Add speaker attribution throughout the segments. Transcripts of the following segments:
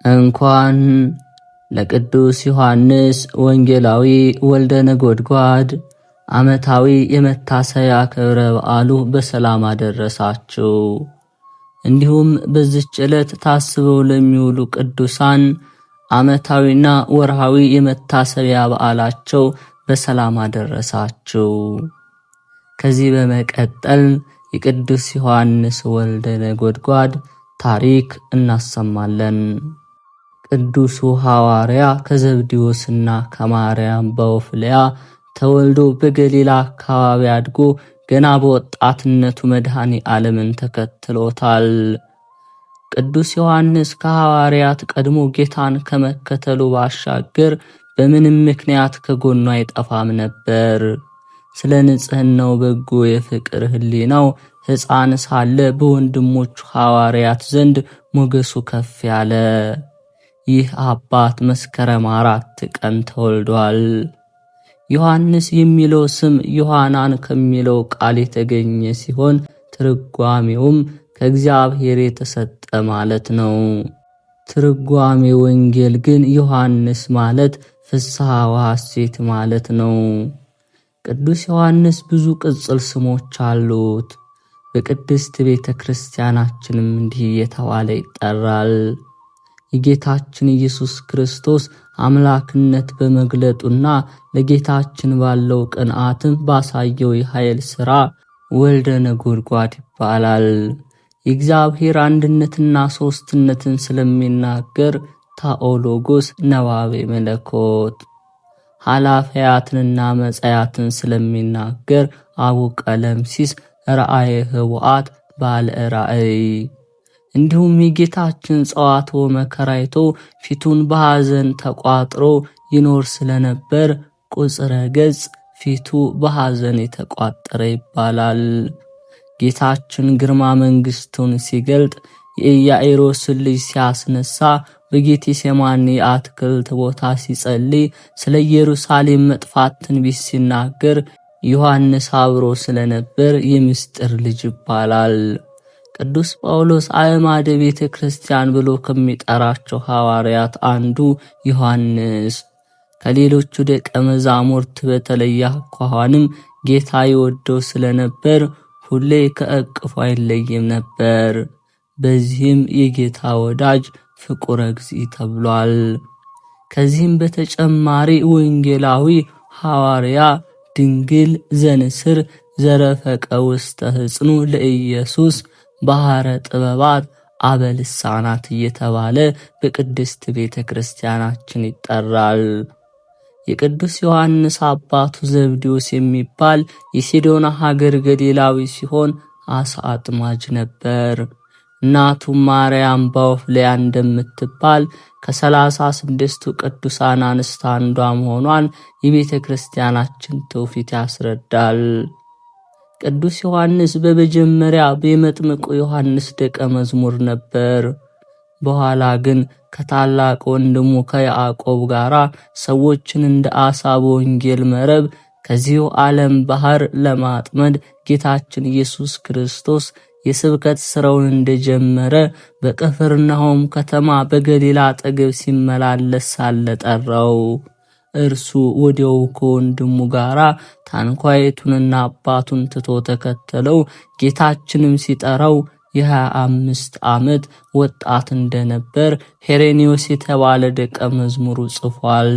Speaker 1: እንኳን ለቅዱስ ዮሐንስ ወንጌላዊ ወልደ ነጎድጓድ ዓመታዊ የመታሰቢያ ክብረ በዓሉ በሰላም አደረሳችሁ። እንዲሁም በዚህች ዕለት ታስበው ለሚውሉ ቅዱሳን ዓመታዊና ወርሃዊ የመታሰቢያ በዓላቸው በሰላም አደረሳችሁ። ከዚህ በመቀጠል የቅዱስ ዮሐንስ ወልደ ነጎድጓድ ታሪክ እናሰማለን። ቅዱሱ ሐዋርያ ከዘብዴዎስና ከማርያም በወፍልያ ተወልዶ በገሊላ አካባቢ አድጎ ገና በወጣትነቱ መድኃኔ ዓለምን ተከትሎታል። ቅዱስ ዮሐንስ ከሐዋርያት ቀድሞ ጌታን ከመከተሉ ባሻገር በምንም ምክንያት ከጎኑ አይጠፋም ነበር። ስለ ንጽሕናው በጎ የፍቅር ሕሊናው ሕፃን ሳለ በወንድሞቹ ሐዋርያት ዘንድ ሞገሱ ከፍ ያለ። ይህ አባት መስከረም 4 ቀን ተወልዷል። ዮሐንስ የሚለው ስም ዮሐናን ከሚለው ቃል የተገኘ ሲሆን ትርጓሜውም ከእግዚአብሔር የተሰጠ ማለት ነው። ትርጓሜ ወንጌል ግን ዮሐንስ ማለት ፍስሐ ወሐሴት ማለት ነው። ቅዱስ ዮሐንስ ብዙ ቅጽል ስሞች አሉት። በቅድስት ቤተ ክርስቲያናችንም እንዲህ እየተባለ ይጠራል። የጌታችን ኢየሱስ ክርስቶስ አምላክነት በመግለጡና ለጌታችን ባለው ቅንዓትም ባሳየው የኃይል ሥራ ወልደ ነጎድጓድ ይባላል። የእግዚአብሔር አንድነትና ሦስትነትን ስለሚናገር ታኦሎጎስ ነባቤ መለኮት፣ ኃላፊያትንና መጻያትን ስለሚናገር አቡ ቀለምሲስ ራእየ ህቡዓት ባለ ራእይ። እንዲሁም የጌታችን ጸዋትወ መከራይቶ ፊቱን በሐዘን ተቋጥሮ ይኖር ስለነበር ቁጽረ ገጽ ፊቱ በሐዘን የተቋጠረ ይባላል። ጌታችን ግርማ መንግሥቱን ሲገልጥ የኢያኢሮስን ልጅ ሲያስነሳ በጌቴሴማኒ አትክልት ቦታ ሲጸልይ ስለ ኢየሩሳሌም መጥፋት ትንቢት ሲናገር ዮሐንስ አብሮ ስለነበር የምስጢር ልጅ ይባላል። ቅዱስ ጳውሎስ አዕማደ ቤተ ክርስቲያን ብሎ ከሚጠራቸው ሐዋርያት አንዱ ዮሐንስ ከሌሎቹ ደቀ መዛሙርት በተለየ አኳኋንም ጌታ ይወደው ስለነበር ሁሌ ከእቅፉ አይለይም ነበር። በዚህም የጌታ ወዳጅ ፍቁረ እግዚእ ተብሏል። ከዚህም በተጨማሪ ወንጌላዊ ሐዋርያ ድንግል ዘንስር ዘረፈቀ ውስተ ሕጽኑ ለኢየሱስ ባህረ ጥበባት አበልሳናት እየተባለ በቅድስት ቤተ ክርስቲያናችን ይጠራል። የቅዱስ ዮሐንስ አባቱ ዘብዴዎስ የሚባል የሲዶና ሀገር ገሊላዊ ሲሆን አሳ አጥማጅ ነበር። እናቱ ማርያም በወፍልያ እንደምትባል ከ36ቱ ቅዱሳን አንስት አንዷ መሆኗን የቤተ ክርስቲያናችን ትውፊት ያስረዳል። ቅዱስ ዮሐንስ በመጀመሪያ በመጥምቁ ዮሐንስ ደቀ መዝሙር ነበር። በኋላ ግን ከታላቅ ወንድሙ ከያዕቆብ ጋር ሰዎችን እንደ አሳ በወንጌል መረብ ከዚሁ ዓለም ባህር ለማጥመድ ጌታችን ኢየሱስ ክርስቶስ የስብከት ሥራውን እንደጀመረ በቅፍርናሆም ከተማ በገሊላ አጠገብ ሲመላለስ ሳለ ጠራው። እርሱ ወዲያው ከወንድሙ ጋር ታንኳይቱንና አባቱን ትቶ ተከተለው። ጌታችንም ሲጠራው የ25 ዓመት ወጣት እንደነበር ሄሬኔዎስ የተባለ ደቀ መዝሙሩ ጽፏል።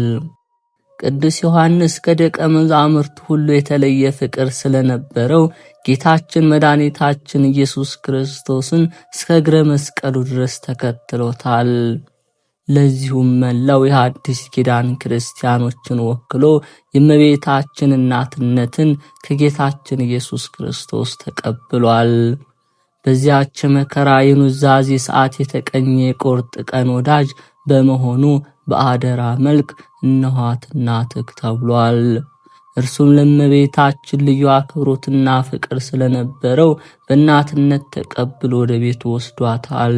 Speaker 1: ቅዱስ ዮሐንስ ከደቀ መዛሙርት ሁሉ የተለየ ፍቅር ስለነበረው ጌታችን መድኃኒታችን ኢየሱስ ክርስቶስን እስከ እግረ መስቀሉ ድረስ ተከትሎታል። ለዚሁም መላው የሐዲስ ኪዳን ክርስቲያኖችን ወክሎ የእመቤታችን እናትነትን ከጌታችን ኢየሱስ ክርስቶስ ተቀብሏል። በዚያች መከራ የኑዛዜ ሰዓት የተቀኘ የቁርጥ ቀን ወዳጅ በመሆኑ በአደራ መልክ እነኋት እናትህ ተብሏል። እርሱም ለእመቤታችን ልዩ አክብሮትና ፍቅር ስለነበረው በእናትነት ተቀብሎ ወደ ቤቱ ወስዷታል።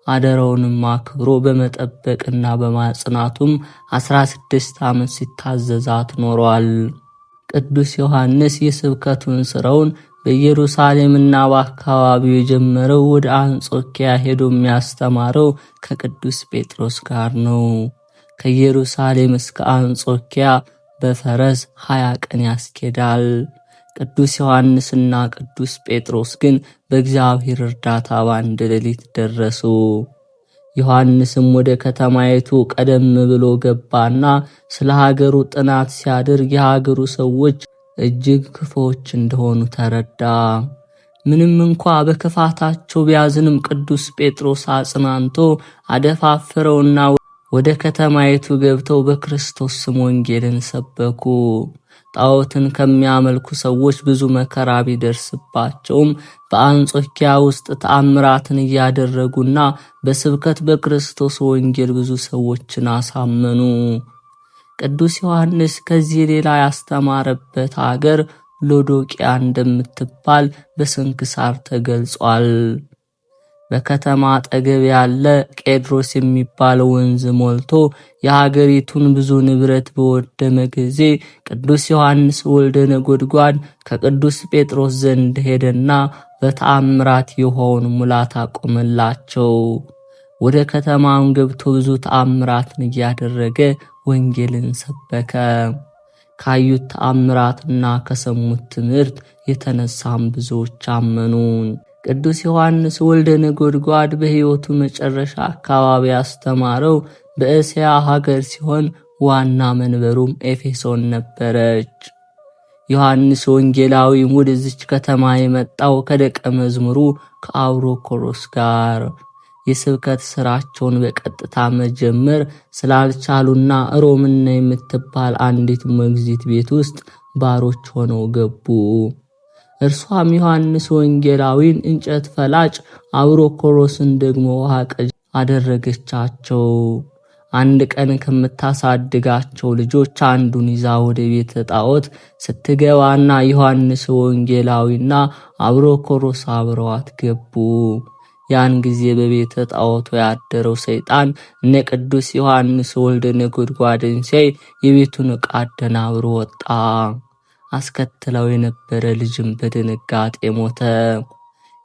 Speaker 1: አደራውንም አክብሮ በመጠበቅና በማጽናቱም 16 ዓመት ሲታዘዛት ኖሯል። ቅዱስ ዮሐንስ የስብከቱን ሥራውን በኢየሩሳሌምና በአካባቢው የጀመረው ወደ አንጾኪያ ሄዶ የሚያስተማረው ከቅዱስ ጴጥሮስ ጋር ነው። ከኢየሩሳሌም እስከ አንጾኪያ በፈረስ 20 ቀን ያስኬዳል። ቅዱስ ዮሐንስና ቅዱስ ጴጥሮስ ግን በእግዚአብሔር እርዳታ በአንድ ሌሊት ደረሱ። ዮሐንስም ወደ ከተማይቱ ቀደም ብሎ ገባና ስለ ሀገሩ ጥናት ሲያደርግ የሀገሩ ሰዎች እጅግ ክፉዎች እንደሆኑ ተረዳ። ምንም እንኳ በክፋታቸው ቢያዝንም ቅዱስ ጴጥሮስ አጽናንቶ አደፋፍረውና ወደ ከተማይቱ ገብተው በክርስቶስ ስም ወንጌልን ሰበኩ። ጣዖትን ከሚያመልኩ ሰዎች ብዙ መከራ ቢደርስባቸውም በአንጾኪያ ውስጥ ተአምራትን እያደረጉና በስብከት በክርስቶስ ወንጌል ብዙ ሰዎችን አሳመኑ። ቅዱስ ዮሐንስ ከዚህ ሌላ ያስተማረበት አገር ሎዶቅያ እንደምትባል በስንክሳር ተገልጿል። በከተማ አጠገብ ያለ ቄድሮስ የሚባል ወንዝ ሞልቶ የሀገሪቱን ብዙ ንብረት በወደመ ጊዜ ቅዱስ ዮሐንስ ወልደ ነጎድጓድ ከቅዱስ ጴጥሮስ ዘንድ ሄደና በተአምራት የውሃውን ሙላት አቆመላቸው። ወደ ከተማም ገብቶ ብዙ ተአምራትን እያደረገ ወንጌልን ሰበከ። ካዩት ተአምራትና ከሰሙት ትምህርት የተነሳም ብዙዎች አመኑ። ቅዱስ ዮሐንስ ወልደ ነጎድጓድ በሕይወቱ መጨረሻ አካባቢ ያስተማረው በእስያ ሀገር ሲሆን ዋና መንበሩም ኤፌሶን ነበረች። ዮሐንስ ወንጌላዊ ወደዚች ከተማ የመጣው ከደቀ መዝሙሩ ከአውሮኮሮስ ጋር የስብከት ሥራቸውን በቀጥታ መጀመር ስላልቻሉና ሮምና የምትባል አንዲት ሞግዚት ቤት ውስጥ ባሮች ሆነው ገቡ። እርሷም ዮሐንስ ወንጌላዊን እንጨት ፈላጭ፣ አውሮኮሮስን ደግሞ ውሃ ቀጅ አደረገቻቸው። አንድ ቀን ከምታሳድጋቸው ልጆች አንዱን ይዛ ወደ ቤተ ጣዖት ስትገባና ዮሐንስ ወንጌላዊና አውሮኮሮስ አብረዋት ገቡ። ያን ጊዜ በቤተ ጣዖቱ ያደረው ሰይጣን እነ ቅዱስ ዮሐንስ ወልደ ነጎድጓድን ሲያይ የቤቱን ዕቃ አደናብሮ ወጣ። አስከትለው የነበረ ልጅም በድንጋጤ ሞተ።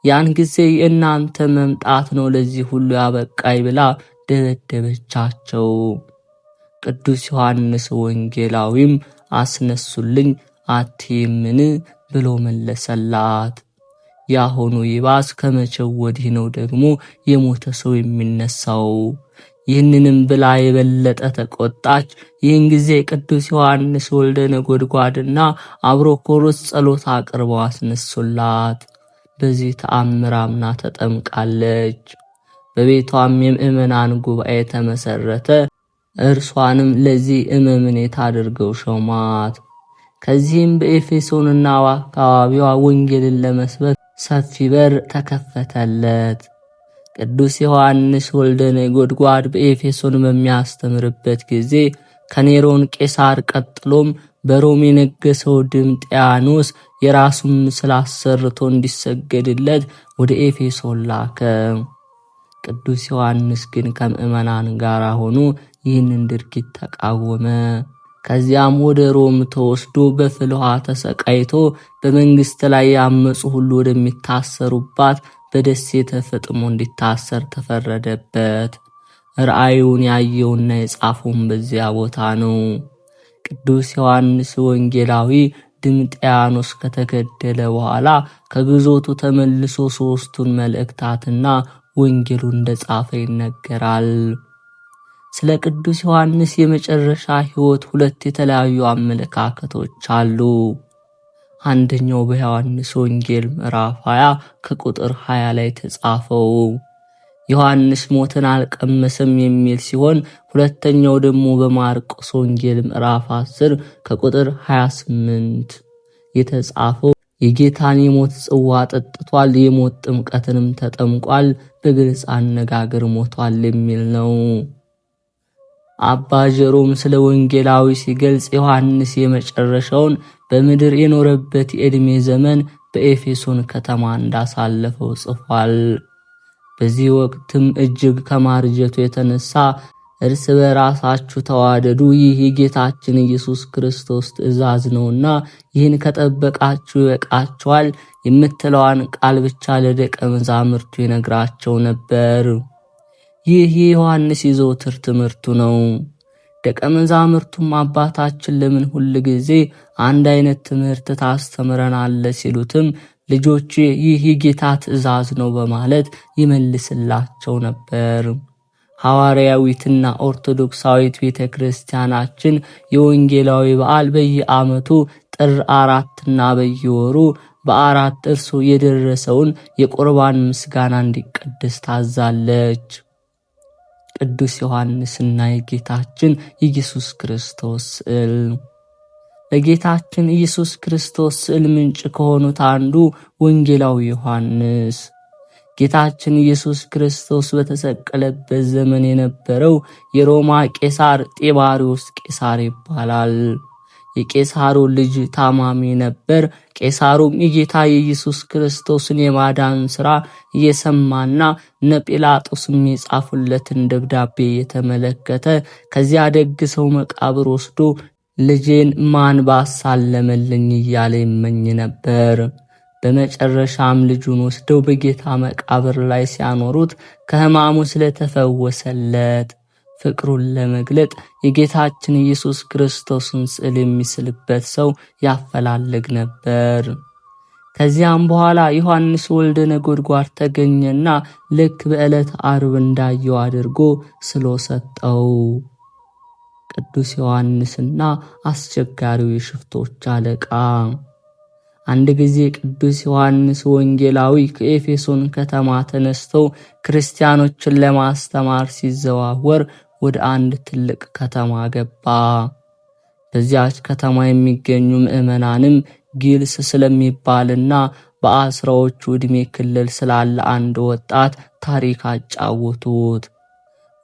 Speaker 1: ያን ጊዜ የእናንተ መምጣት ነው ለዚህ ሁሉ ያበቃይ ብላ ደበደበቻቸው። ቅዱስ ዮሐንስ ወንጌላዊም አስነሱልኝ አትይምን ብሎ መለሰላት። ያሆኑ ይባስ ከመቼው ወዲህ ነው ደግሞ የሞተ ሰው የሚነሳው? ይህንንም ብላ የበለጠ ተቆጣች። ይህን ጊዜ ቅዱስ ዮሐንስ ወልደ ነጎድጓድና አብሮኮሮስ ጸሎት አቅርበው አስነሱላት። በዚህ ተአምር አምና ተጠምቃለች። በቤቷም የምእመናን ጉባኤ ተመሰረተ። እርሷንም ለዚህ እመምኔት አድርገው ሾሟት። ከዚህም በኤፌሶንና አካባቢዋ ወንጌልን ለመስበክ ሰፊ በር ተከፈተለት። ቅዱስ ዮሐንስ ወልደ ነጎድጓድ በኤፌሶን በሚያስተምርበት ጊዜ ከኔሮን ቄሳር ቀጥሎም በሮም የነገሰው ድምጥያኖስ የራሱን ምስል አሰርቶ እንዲሰገድለት ወደ ኤፌሶን ላከ። ቅዱስ ዮሐንስ ግን ከምእመናን ጋር ሆኖ ይህንን ድርጊት ተቃወመ። ከዚያም ወደ ሮም ተወስዶ በፍልውሃ ተሰቃይቶ በመንግስት ላይ ያመፁ ሁሉ ወደሚታሰሩባት በደሴተ ፍጥሞ እንዲታሰር ተፈረደበት። ራእዩን ያየውና የጻፈውን በዚያ ቦታ ነው። ቅዱስ ዮሐንስ ወንጌላዊ ድምጥያኖስ ከተገደለ በኋላ ከግዞቱ ተመልሶ 3ቱን መልእክታትና ወንጌሉን እንደጻፈ ይነገራል። ስለ ቅዱስ ዮሐንስ የመጨረሻ ሕይወት 2 የተለያዩ አመለካከቶች አሉ። አንደኛው በዮሐንስ ወንጌል ምዕራፍ 20 ከቁጥር 20 ላይ ተጻፈው ዮሐንስ ሞትን አልቀመሰም የሚል ሲሆን፣ ሁለተኛው ደግሞ በማርቆስ ወንጌል ምዕራፍ 10 ከቁጥር 28 የተጻፈው የጌታን የሞት ጽዋ ጠጥቷል፣ የሞት ጥምቀትንም ተጠምቋል፣ በግልጽ አነጋገር ሞቷል የሚል ነው። አባ ጀሮም ስለ ወንጌላዊ ሲገልጽ ዮሐንስ የመጨረሻውን በምድር የኖረበት የዕድሜ ዘመን በኤፌሶን ከተማ እንዳሳለፈው ጽፏል። በዚህ ወቅትም እጅግ ከማርጀቱ የተነሳ እርስ በራሳችሁ ተዋደዱ፣ ይህ የጌታችን ኢየሱስ ክርስቶስ ትእዛዝ ነውና ይህን ከጠበቃችሁ ይበቃችኋል የምትለዋን ቃል ብቻ ለደቀ መዛሙርቱ ይነግራቸው ነበር። ይህ የዮሐንስ የዘወትር ትምህርቱ ነው። ደቀ መዛሙርቱም አባታችን ለምን ሁል ጊዜ አንድ አይነት ትምህርት ታስተምረናለህ ሲሉትም ልጆቼ ይህ የጌታ ትእዛዝ ነው በማለት ይመልስላቸው ነበር። ሐዋርያዊትና ኦርቶዶክሳዊት ቤተክርስቲያናችን የወንጌላዊ በዓል በየዓመቱ ጥር 4ና በየወሩ በ4 እርሱ የደረሰውን የቁርባን ምስጋና እንዲቀድስ ታዛለች። ቅዱስ ዮሐንስና የጌታችን ኢየሱስ ክርስቶስ ስዕል። በጌታችን ኢየሱስ ክርስቶስ ስዕል ምንጭ ከሆኑት አንዱ ወንጌላዊ ዮሐንስ። ጌታችን ኢየሱስ ክርስቶስ በተሰቀለበት ዘመን የነበረው የሮማ ቄሳር ጢባሪዎስ ቄሳር ይባላል። የቄሳሩ ልጅ ታማሚ ነበር። ቄሳሩም የጌታ የኢየሱስ ክርስቶስን የማዳን ሥራ እየሰማና እነ ጲላጦስም የጻፉለትን ደብዳቤ የተመለከተ ከዚያ ደግ ሰው መቃብር ወስዶ ልጄን ማን ባሳለመልኝ እያለ ይመኝ ነበር። በመጨረሻም ልጁን ወስደው በጌታ መቃብር ላይ ሲያኖሩት ከሕማሙ ስለተፈወሰለት ፍቅሩን ለመግለጥ የጌታችን ኢየሱስ ክርስቶስን ስዕል የሚስልበት ሰው ያፈላልግ ነበር። ከዚያም በኋላ ዮሐንስ ወልደ ነጎድጓድ ተገኘና ልክ በዕለት ዓርብ እንዳየው አድርጎ ስሎ ሰጠው። ቅዱስ ዮሐንስና አስቸጋሪው የሽፍቶች አለቃ። አንድ ጊዜ ቅዱስ ዮሐንስ ወንጌላዊ ከኤፌሶን ከተማ ተነስተው ክርስቲያኖችን ለማስተማር ሲዘዋወር ወደ አንድ ትልቅ ከተማ ገባ። በዚያች ከተማ የሚገኙ ምዕመናንም ጊልስ ስለሚባልና በአስራዎቹ ዕድሜ ክልል ስላለ አንድ ወጣት ታሪክ አጫወቱት።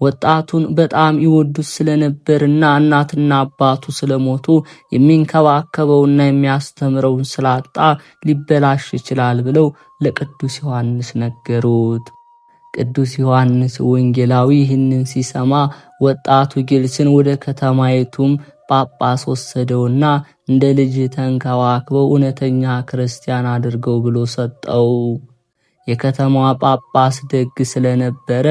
Speaker 1: ወጣቱን በጣም ይወዱት ስለነበርና እናትና አባቱ ስለሞቱ የሚንከባከበውና የሚያስተምረውን ስላጣ ሊበላሽ ይችላል ብለው ለቅዱስ ዮሐንስ ነገሩት። ቅዱስ ዮሐንስ ወንጌላዊ ይህንን ሲሰማ ወጣቱ ጊልስን ወደ ከተማይቱም ጳጳስ ወሰደውና እንደ ልጅ ተንከባክበው እውነተኛ ክርስቲያን አድርገው ብሎ ሰጠው። የከተማዋ ጳጳስ ደግ ስለነበረ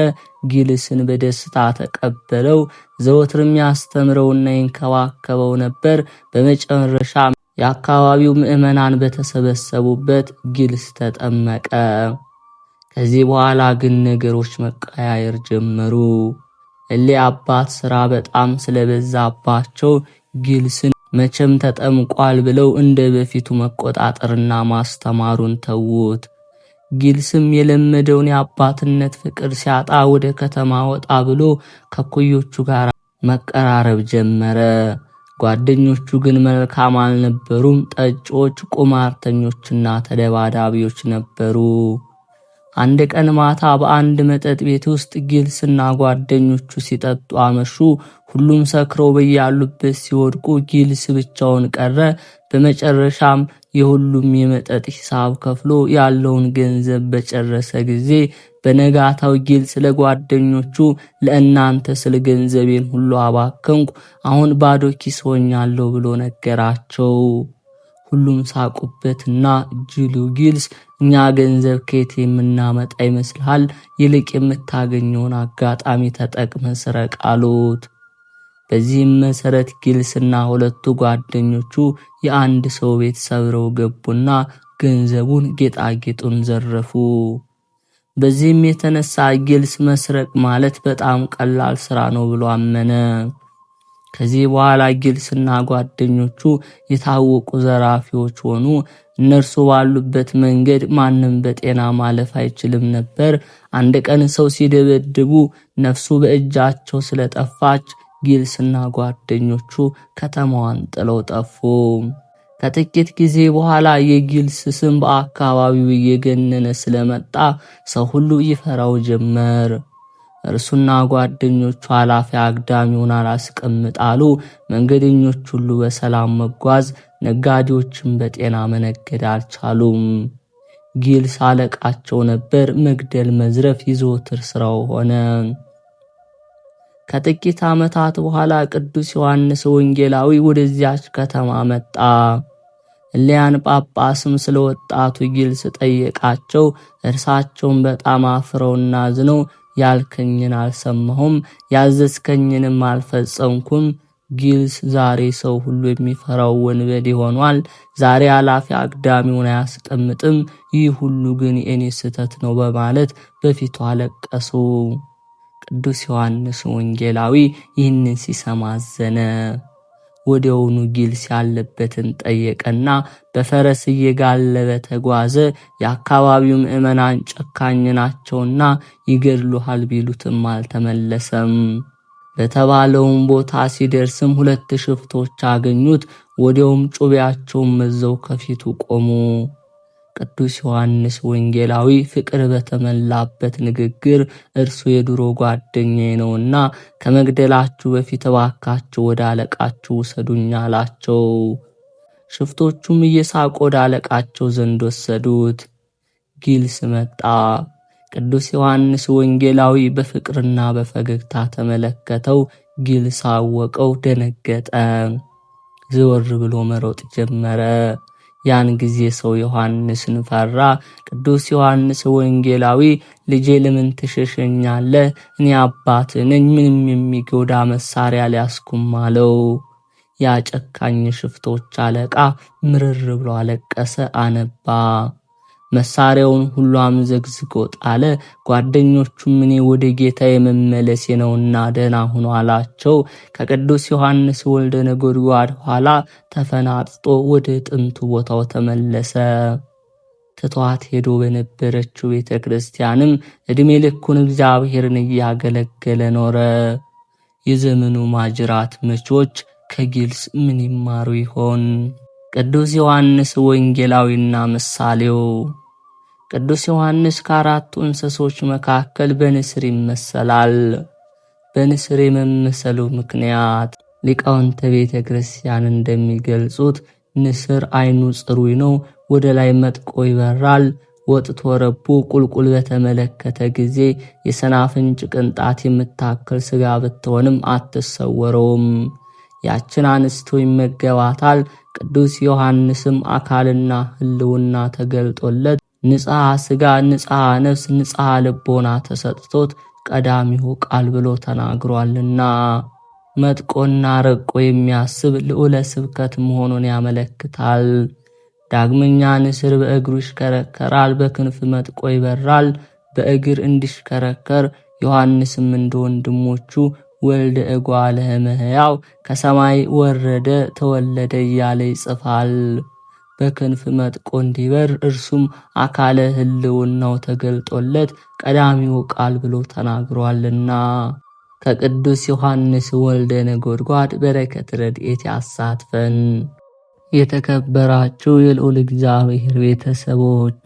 Speaker 1: ጊልስን በደስታ ተቀበለው። ዘወትርም ያስተምረውና ይንከባከበው ነበር። በመጨረሻ የአካባቢው ምዕመናን በተሰበሰቡበት ጊልስ ተጠመቀ። ከዚህ በኋላ ግን ነገሮች መቀያየር ጀመሩ። አባት ሥራ በጣም ስለበዛባቸው ጊልስን መቼም ተጠምቋል ብለው እንደ በፊቱ መቆጣጠርና ማስተማሩን ተዉት። ጊልስም የለመደውን የአባትነት ፍቅር ሲያጣ ወደ ከተማ ወጣ ብሎ ከኩዮቹ ጋር መቀራረብ ጀመረ። ጓደኞቹ ግን መልካም አልነበሩም። ጠጪዎች፣ ቁማርተኞችና ተደባዳቢዎች ነበሩ። አንድ ቀን ማታ በአንድ መጠጥ ቤት ውስጥ ጊልስና ጓደኞቹ ሲጠጡ አመሹ። ሁሉም ሰክረው በያሉበት ሲወድቁ ጊልስ ብቻውን ቀረ። በመጨረሻም የሁሉም የመጠጥ ሂሳብ ከፍሎ ያለውን ገንዘብ በጨረሰ ጊዜ በነጋታው ጊልስ ለጓደኞቹ ለእናንተ ስለ ገንዘቤን ሁሉ አባከንኩ፣ አሁን ባዶ ኪስ ሆኛለሁ ብሎ ነገራቸው። ሁሉም ሳቁበትና ጅሉ ጊልስ እኛ ገንዘብ ከየት የምናመጣ ይመስልሃል? ይልቅ የምታገኘውን አጋጣሚ ተጠቅመ ስረቅ አሉት። በዚህም መሰረት ጊልስና ሁለቱ ጓደኞቹ የአንድ ሰው ቤት ሰብረው ገቡና ገንዘቡን፣ ጌጣጌጡን ዘረፉ። በዚህም የተነሳ ጊልስ መስረቅ ማለት በጣም ቀላል ስራ ነው ብሎ አመነ። ከዚህ በኋላ ጊልስና ጓደኞቹ የታወቁ ዘራፊዎች ሆኑ። እነርሱ ባሉበት መንገድ ማንም በጤና ማለፍ አይችልም ነበር። አንድ ቀን ሰው ሲደበድቡ ነፍሱ በእጃቸው ስለጠፋች ጊልስና ጓደኞቹ ከተማዋን ጥለው ጠፉ። ከጥቂት ጊዜ በኋላ የጊልስ ስም በአካባቢው እየገነነ ስለመጣ ሰው ሁሉ ይፈራው ጀመር። እርሱና ጓደኞቹ ኃላፊ አግዳሚውን አላስቀምጣሉ። መንገደኞች ሁሉ በሰላም መጓዝ፣ ነጋዴዎችም በጤና መነገድ አልቻሉም። ጊልስ አለቃቸው ነበር። መግደል፣ መዝረፍ ይዘወትር ስራው ሆነ። ከጥቂት ዓመታት በኋላ ቅዱስ ዮሐንስ ወንጌላዊ ወደዚያች ከተማ መጣ። እሊያን ጳጳስም ስለ ወጣቱ ጊልስ ጠየቃቸው። እርሳቸውም በጣም አፍረውና አዝነው ያልከኝን አልሰማሁም፣ ያዘዝከኝንም አልፈጸምኩም። ጊልስ ዛሬ ሰው ሁሉ የሚፈራው ወንበዴ ሆኗል። ዛሬ አላፊ አግዳሚውን አያስቀምጥም። ይህ ሁሉ ግን የኔ ስህተት ነው በማለት በፊቱ አለቀሱ። ቅዱስ ዮሐንስ ወንጌላዊ ይህንን ሲሰማ አዘነ። ወዲያውኑ ጊልስ ያለበትን ጠየቀና በፈረስ እየጋለበ ተጓዘ። የአካባቢው ምዕመናን ጨካኝ ናቸውና ይገድሉሃል ቢሉትም አልተመለሰም። በተባለውም ቦታ ሲደርስም 2 ሽፍቶች አገኙት። ወዲያውም ጩቤያቸውን መዘው ከፊቱ ቆሙ። ቅዱስ ዮሐንስ ወንጌላዊ ፍቅር በተመላበት ንግግር እርሱ የድሮ ጓደኛዬ ነውና ከመግደላችሁ በፊት እባካችሁ ወደ አለቃችሁ ውሰዱኝ አላቸው። ሽፍቶቹም እየሳቁ ወደ አለቃቸው ዘንድ ወሰዱት። ጊልስ መጣ። ቅዱስ ዮሐንስ ወንጌላዊ በፍቅርና በፈገግታ ተመለከተው። ጊልስ አወቀው፣ ደነገጠ። ዘወር ብሎ መሮጥ ጀመረ። ያን ጊዜ ሰው ዮሐንስን ፈራ። ቅዱስ ዮሐንስ ወንጌላዊ ልጄ ለምን ትሸሸኛለህ? እኔ አባት ነኝ፣ ምንም የሚጎዳ መሳሪያ ሊያስኩም አለው። ያ ጨካኝ ሽፍቶች አለቃ ምርር ብሎ አለቀሰ፣ አነባ። መሳሪያውን ሁሉ አምዘግዝጎ ጣለ። ጓደኞቹም እኔ ወደ ጌታ የመመለሴ ነውና ደህና ሁኑ አላቸው። ከቅዱስ ዮሐንስ ወልደ ነጎድጓድ ኋላ ተፈናጥጦ ወደ ጥንቱ ቦታው ተመለሰ። ትቷት ሄዶ በነበረችው ቤተ ክርስቲያንም ዕድሜ ልኩን እግዚአብሔርን እያገለገለ ኖረ። የዘመኑ ማጅራት መቾች ከጊልስ ምን ይማሩ ይሆን? ቅዱስ ዮሐንስ ወንጌላዊና ምሳሌው። ቅዱስ ዮሐንስ ከአራቱ እንስሶች መካከል በንስር ይመሰላል። በንስር የመመሰሉ ምክንያት ሊቃውንተ ቤተ ክርስቲያን እንደሚገልጹት ንስር ዓይኑ ጽሩይ ነው፣ ወደ ላይ መጥቆ ይበራል። ወጥቶ ረቡ ቁልቁል በተመለከተ ጊዜ የሰናፍንጭ ቅንጣት የምታክል ሥጋ ብትሆንም አትሰወረውም። ያችን አንስቶ ይመገባታል። ቅዱስ ዮሐንስም አካልና ሕልውና ተገልጦለት ንጽሐ ሥጋ፣ ንጽሐ ነፍስ፣ ንጽሐ ልቦና ተሰጥቶት ቀዳሚው ቃል ብሎ ተናግሯልና መጥቆና ረቆ የሚያስብ ልዑለ ስብከት መሆኑን ያመለክታል። ዳግመኛ ንስር በእግሩ ይሽከረከራል፣ በክንፍ መጥቆ ይበራል። በእግር እንዲሽከረከር ዮሐንስም እንደ ወንድሞቹ ወልደ እጓለ እመሕያው ከሰማይ ወረደ ተወለደ እያለ ይጽፋል። በክንፍ መጥቆ እንዲበር እርሱም አካለ ሕልውናው ተገልጦለት ቀዳሚው ቃል ብሎ ተናግሯልና ከቅዱስ ዮሐንስ ወልደ ነጎድጓድ በረከት ረድኤት ያሳትፈን። የተከበራችሁ የልዑል እግዚአብሔር ቤተሰቦች፣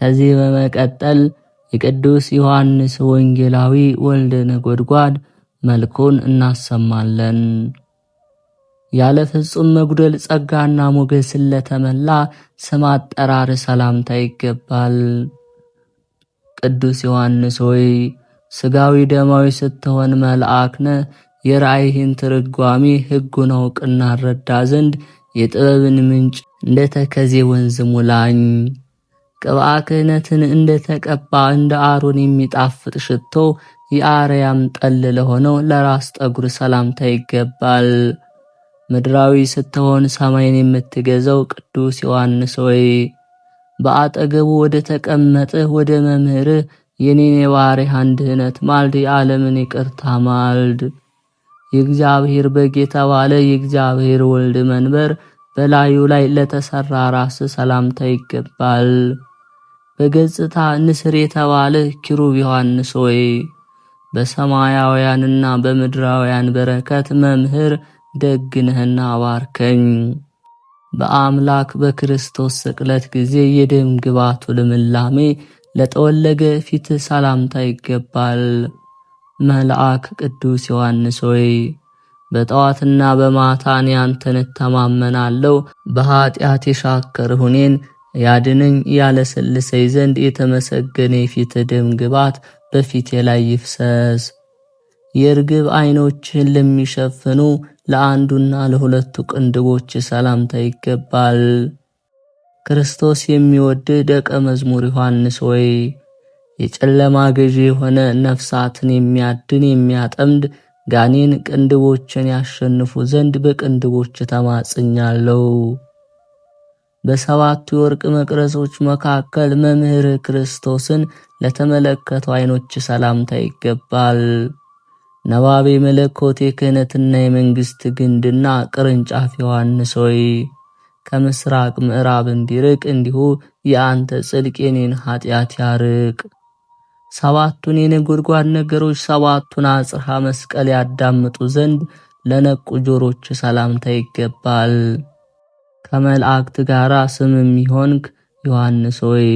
Speaker 1: ከዚህ በመቀጠል የቅዱስ ዮሐንስ ወንጌላዊ ወልደ ነጎድጓድ መልኩን እናሰማለን። ያለ ፍጹም መጉደል ጸጋና ሞገስን ለተመላ ስም አጠራር ሰላምታ ይገባል። ቅዱስ ዮሐንስ ሆይ ሥጋዊ ደማዊ ስትሆን መልአክነ የራእይህን ትርጓሜ ሕጉን አውቅና ረዳ ዘንድ የጥበብን ምንጭ እንደ ተከዜ ወንዝ ሙላኝ። ቅብአ ክህነትን እንደ ተቀባ እንደ አሮን የሚጣፍጥ ሽቶ የአርያም ጠል ለሆነው ለራስ ጠጉር ሰላምታ ይገባል። ምድራዊ ስትሆን ሰማይን የምትገዛው ቅዱስ ዮሐንስ ሆይ በአጠገቡ ወደ ተቀመጥህ ወደ መምህርህ የኔን የባሪያህን ድህነት ማልድ፣ የዓለምን ይቅርታ ማልድ። የእግዚአብሔር በግ የተባለ የእግዚአብሔር ወልድ መንበር በላዩ ላይ ለተሰራ ራስ ሰላምታ ይገባል። በገጽታ ንስር የተባለ ኪሩብ ዮሐንስ ሆይ በሰማያውያንና በምድራውያን በረከት መምህር ደግነህና አባርከኝ። በአምላክ በክርስቶስ ስቅለት ጊዜ የደም ግባቱ ልምላሜ ለጠወለገ ፊት ሰላምታ ይገባል። መልአክ ቅዱስ ዮሐንስ ሆይ በጠዋትና በማታ እኔ አንተን እተማመናለሁ። በኃጢአት የሻከርሁ እኔን ያድነኝ ያለሰልሰኝ ዘንድ የተመሰገነ የፊት ደም ግባት በፊቴ ላይ ይፍሰስ። የርግብ ዓይኖችን ለሚሸፍኑ ለአንዱና ለሁለቱ ቅንድቦች ሰላምታ ይገባል። ክርስቶስ የሚወድህ ደቀ መዝሙር ዮሐንስ ሆይ የጨለማ ገዢ የሆነ ነፍሳትን የሚያድን የሚያጠምድ ጋኔን ቅንድቦችን ያሸንፉ ዘንድ በቅንድቦች ተማጽኛለሁ። በሰባቱ የወርቅ መቅረዞች መካከል መምህር ክርስቶስን ለተመለከቱ ዓይኖች ሰላምታ ይገባል። ነባቤ መለኮት የክህነትና የመንግሥት ግንድና ቅርንጫፍ ዮሐንስ ሆይ ከምስራቅ ምዕራብ እንዲርቅ እንዲሁ የአንተ ጽድቅ የኔን ኃጢአት ያርቅ። ሰባቱን የነጎድጓድ ነገሮች ሰባቱን አጽርሐ መስቀል ያዳምጡ ዘንድ ለነቁ ጆሮች ሰላምታ ይገባል። ከመላእክት ጋር ስምም ይሆንክ ዮሐንስ ሆይ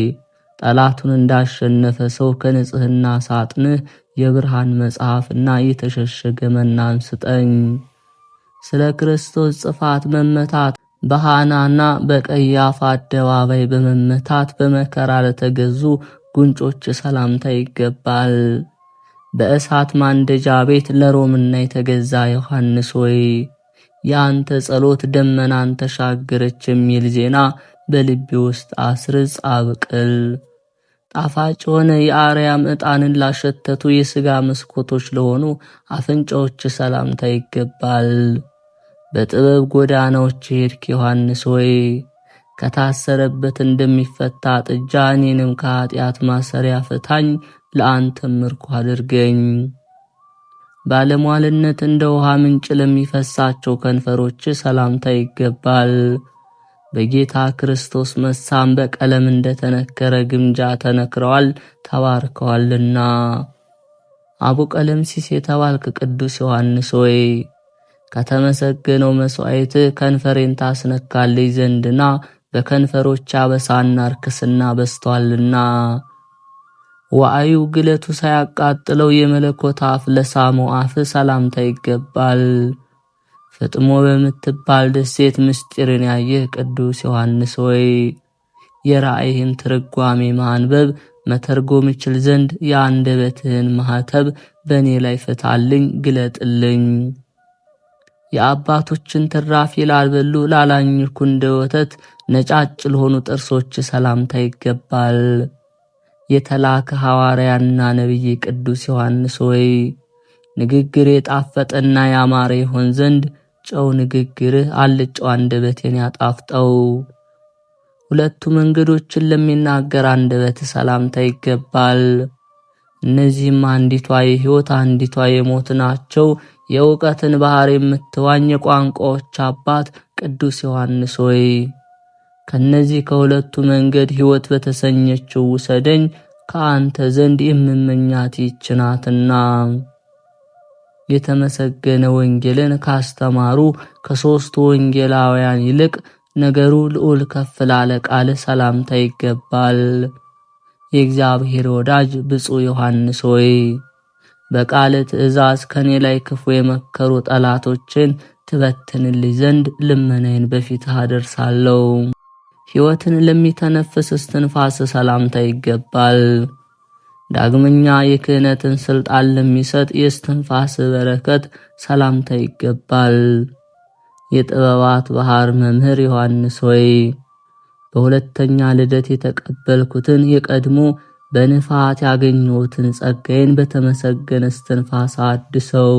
Speaker 1: ጠላቱን እንዳሸነፈ ሰው ከንጽሕና ሳጥንህ የብርሃን መጽሐፍና የተሸሸገ መናን ስጠኝ። ስለ ክርስቶስ ጽፋት መመታት በሐናና በቀያፋ አደባባይ በመመታት በመከራ ለተገዙ ጉንጮች ሰላምታ ይገባል። በእሳት ማንደጃ ቤት ለሮምና የተገዛ ዮሐንስ ሆይ የአንተ ጸሎት ደመናን ተሻገረች የሚል ዜና በልቤ ውስጥ አስርጽ አብቅል። ጣፋጭ ሆነ የአርያም ዕጣንን ላሸተቱ የሥጋ መስኮቶች ለሆኑ አፍንጫዎች ሰላምታ ይገባል። በጥበብ ጎዳናዎች ሄድክ ዮሐንስ ሆይ ከታሰረበት እንደሚፈታ ጥጃ እኔንም ከኃጢአት ማሰሪያ ፍታኝ፣ ለአንተም ምርኮ አድርገኝ። ባለሟልነት እንደ ውሃ ምንጭ ለሚፈሳቸው ከንፈሮች ሰላምታ ይገባል። በጌታ ክርስቶስ መሳም በቀለም እንደተነከረ ግምጃ ተነክረዋል ተባርከዋልና። አቡ ቀለምሲስ የተባልክ ቅዱስ ዮሐንስ ሆይ ከተመሰገነው መሥዋዕት ከንፈሬን ታስነካልኝ ዘንድና በከንፈሮች አበሳና ርክስና በስቷልና። ዋአዩ ግለቱ ሳያቃጥለው የመለኮት አፍ ለሳመው አፍ ሰላምታ ይገባል። ፍጥሞ በምትባል ደሴት ምስጢርን ያየህ ቅዱስ ዮሐንስ ሆይ የራእይህን ትርጓሜ ማንበብ መተርጎም ይችል ዘንድ የአንደበትህን ማኅተብ በእኔ ላይ ፍታልኝ፣ ግለጥልኝ። የአባቶችን ትራፊ ላልበሉ ላላኝኩ እንደ ወተት ነጫጭ ለሆኑ ጥርሶች ሰላምታ ይገባል። የተላከ ሐዋርያና ነቢይ ቅዱስ ዮሐንስ ሆይ ንግግር የጣፈጠና ያማረ ይሆን ዘንድ ጨው ንግግርህ አልጫው አንደበቴን ያጣፍጠው። ሁለቱ መንገዶችን ለሚናገር አንደበት ሰላምታ ይገባል። እነዚህም አንዲቷ የሕይወት አንዲቷ የሞት ናቸው። የእውቀትን ባሕር የምትዋኝ የቋንቋዎች አባት ቅዱስ ዮሐንስ ሆይ ከነዚህ ከሁለቱ መንገድ ሕይወት በተሰኘችው ውሰደኝ፣ ከአንተ ዘንድ የምመኛት ይህች ናትና። የተመሰገነ ወንጌልን ካስተማሩ ከሦስቱ ወንጌላውያን ይልቅ ነገሩ ልዑል ከፍ ላለ ቃል ሰላምታ ይገባል። የእግዚአብሔር ወዳጅ ብፁዕ ዮሐንስ ሆይ በቃል ትእዛዝ ከኔ ላይ ክፉ የመከሩ ጠላቶችን ትበትንልኝ ዘንድ ልመናዬን በፊትህ አደርሳለሁ። ሕይወትን ለሚተነፍስ እስትንፋስ ሰላምታ ይገባል። ዳግመኛ የክህነትን ሥልጣን ለሚሰጥ የእስትንፋስ በረከት ሰላምታ ይገባል። የጥበባት ባሕር መምህር ዮሐንስ ሆይ በሁለተኛ ልደት የተቀበልኩትን የቀድሞ በንፋት ያገኘሁትን ጸጋዬን በተመሰገነ እስትንፋስ አድሰው።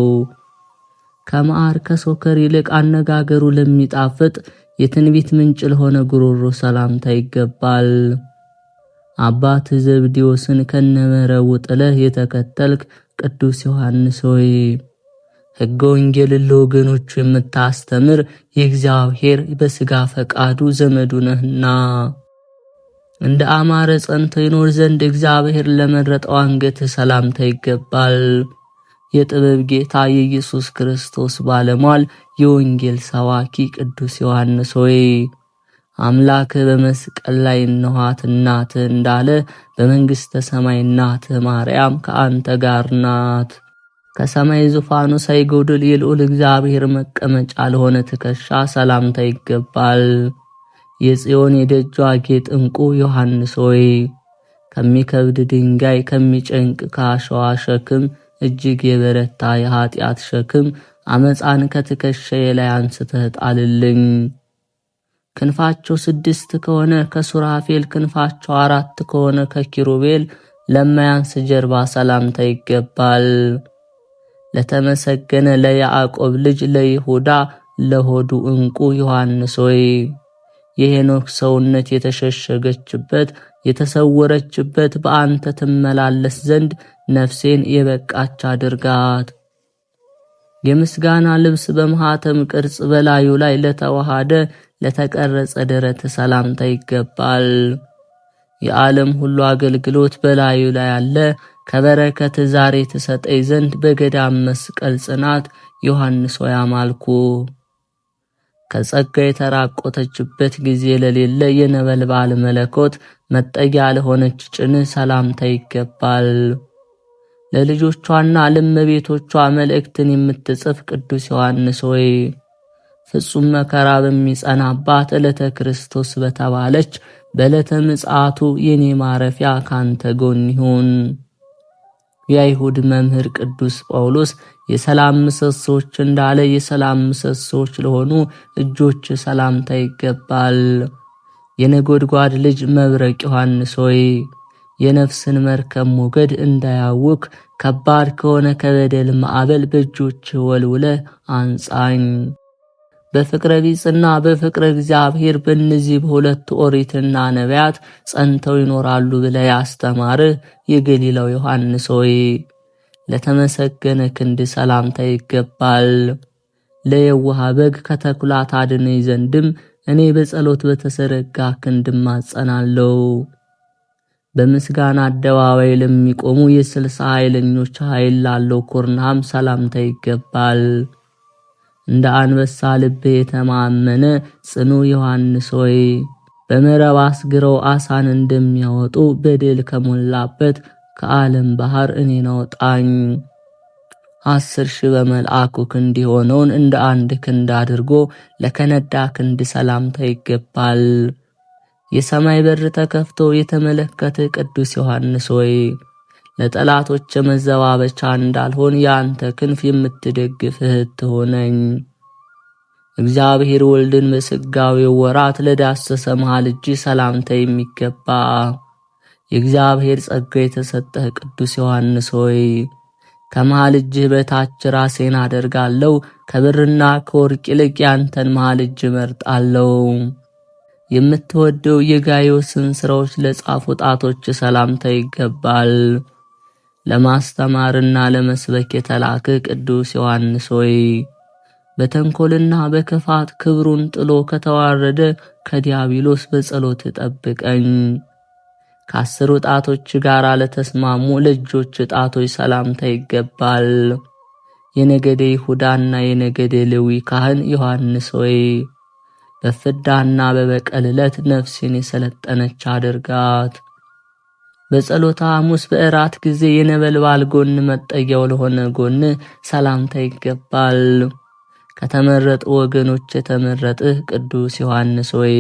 Speaker 1: ከማር ከሶከር ይልቅ አነጋገሩ ለሚጣፍጥ የትንቢት ምንጭ ለሆነ ጉሮሮ ሰላምታ ይገባል። አባት ዘብዴዎስን ከነመረቡ ጥለህ የተከተልክ ቅዱስ ዮሐንስ ሆይ ሕገ ወንጌልን ለወገኖቹ የምታስተምር የእግዚአብሔር በሥጋ ፈቃዱ ዘመዱ ነህና እንደ አማረ ጸንቶ ይኖር ዘንድ እግዚአብሔር ለመረጠው አንገትህ ሰላምታ ይገባል። የጥበብ ጌታ የኢየሱስ ክርስቶስ ባለሟል የወንጌል ሰባኪ ቅዱስ ዮሐንስ ሆይ አምላክህ በመስቀል ላይ እነኋት እናትህ እንዳለ በመንግሥተ ሰማይ እናትህ ማርያም ከአንተ ጋር ናት። ከሰማይ ዙፋኑ ሳይጎድል የልዑል እግዚአብሔር መቀመጫ ለሆነ ትከሻ ሰላምታ ይገባል። የጽዮን የደጇ ጌጥ ዕንቁ ዮሐንስ ሆይ ከሚከብድ ድንጋይ ከሚጨንቅ ከአሸዋ ሸክም እጅግ የበረታ የኃጢአት ሸክም አመፃን ከትከሻዬ ላይ አንስተህ ጣልልኝ። ክንፋቸው 6 ከሆነ ከሱራፌል ክንፋቸው 4 ከሆነ ከኪሩቤል ለማያንስ ጀርባ ሰላምታ ይገባል። ለተመሰገነ ለያዕቆብ ልጅ ለይሁዳ ለሆዱ ዕንቁ ዮሐንስ ሆይ የሄኖክ ሰውነት የተሸሸገችበት የተሰወረችበት በአንተ ትመላለስ ዘንድ ነፍሴን የበቃች አድርጋት። የምስጋና ልብስ በማኅተም ቅርጽ በላዩ ላይ ለተዋሃደ ለተቀረጸ ደረት ሰላምታ ይገባል። የዓለም ሁሉ አገልግሎት በላዩ ላይ አለ። ከበረከት ዛሬ ትሰጠኝ ዘንድ በገዳም መስቀል ጽናት ዮሐንስ ሆይ አማልኩ። ከጸጋ የተራቆተችበት ጊዜ ለሌለ የነበልባል መለኮት መጠጊያ ለሆነች ጭንህ ሰላምታ ይገባል። ለልጆቿና ለእመቤቶቿ መልእክትን የምትጽፍ ቅዱስ ዮሐንስ ሆይ ፍጹም መከራ በሚጸናባት ዕለተ ክርስቶስ በተባለች በዕለተ ምጽአቱ የኔ ማረፊያ ካንተ ጎን ይሁን። የአይሁድ መምህር ቅዱስ ጳውሎስ የሰላም ምሰሶች እንዳለ የሰላም ምሰሶች ለሆኑ እጆች ሰላምታ ይገባል። የነጎድጓድ ልጅ መብረቅ ዮሐንስ ሆይ የነፍስን መርከብ ሞገድ እንዳያውክ ከባድ ከሆነ ከበደል ማዕበል በእጆች ወልውለህ አንጻኝ። በፍቅረ ቢጽና በፍቅረ እግዚአብሔር በእነዚህ በሁለቱ ኦሪትና ነቢያት ጸንተው ይኖራሉ ብለህ ያስተማርህ የገሊላው ዮሐንስ ሆይ ለተመሰገነ ክንድ ሰላምታ ይገባል። ለየዋህ በግ ከተኩላ ታድነኝ ዘንድም እኔ በጸሎት በተዘረጋ ክንድ እማጸናለሁ። በምስጋና አደባባይ ለሚቆሙ የ60 ኃይለኞች ኃይል ላለው ኩርናም ሰላምታ ይገባል። እንደ አንበሳ ልብ የተማመነ ጽኑ ዮሐንስ ሆይ በመረብ አስግረው አሳን እንደሚያወጡ በደል ከሞላበት ከዓለም ባህር እኔን አውጣኝ። 10,000 በመልአኩ ክንድ የሆነውን እንደ አንድ ክንድ አድርጎ ለከነዳ ክንድ ሰላምታ ይገባል። የሰማይ በር ተከፍቶ የተመለከተ ቅዱስ ዮሐንስ ሆይ ለጠላቶች መዘባበቻ እንዳልሆን የአንተ ክንፍ የምትደግፍ እህት ትሆነኝ። እግዚአብሔር ወልድን በሥጋዌው ወራት ለዳሰሰ መሃል እጅ ሰላምታ የሚገባ የእግዚአብሔር ጸጋ የተሰጠህ ቅዱስ ዮሐንስ ሆይ ከመሃል እጅህ በታች ራሴን አደርጋለሁ። ከብርና ከወርቅ ይልቅ ያንተን መሃል እጅ መርጣለሁ። የምትወደው የጋይዮስን ሥራዎች ለጻፉ ጣቶች ሰላምታ ይገባል። ለማስተማርና ለመስበክ የተላከ ቅዱስ ዮሐንስ ሆይ በተንኮልና በክፋት ክብሩን ጥሎ ከተዋረደ ከዲያብሎስ በጸሎት ጠብቀኝ። ከ10 ጣቶች ጋር ለተስማሙ ለእጆች ጣቶች ሰላምታ ይገባል። የነገደ ይሁዳና የነገደ ሌዊ ካህን ዮሐንስ ሆይ በፍዳና በበቀል ዕለት ነፍሴን የሰለጠነች አድርጋት። በጸሎተ ሐሙስ በእራት ጊዜ የነበልባል ጎን መጠጊያው ለሆነ ጎን ሰላምታ ይገባል። ከተመረጡ ወገኖች የተመረጥህ ቅዱስ ዮሐንስ ሆይ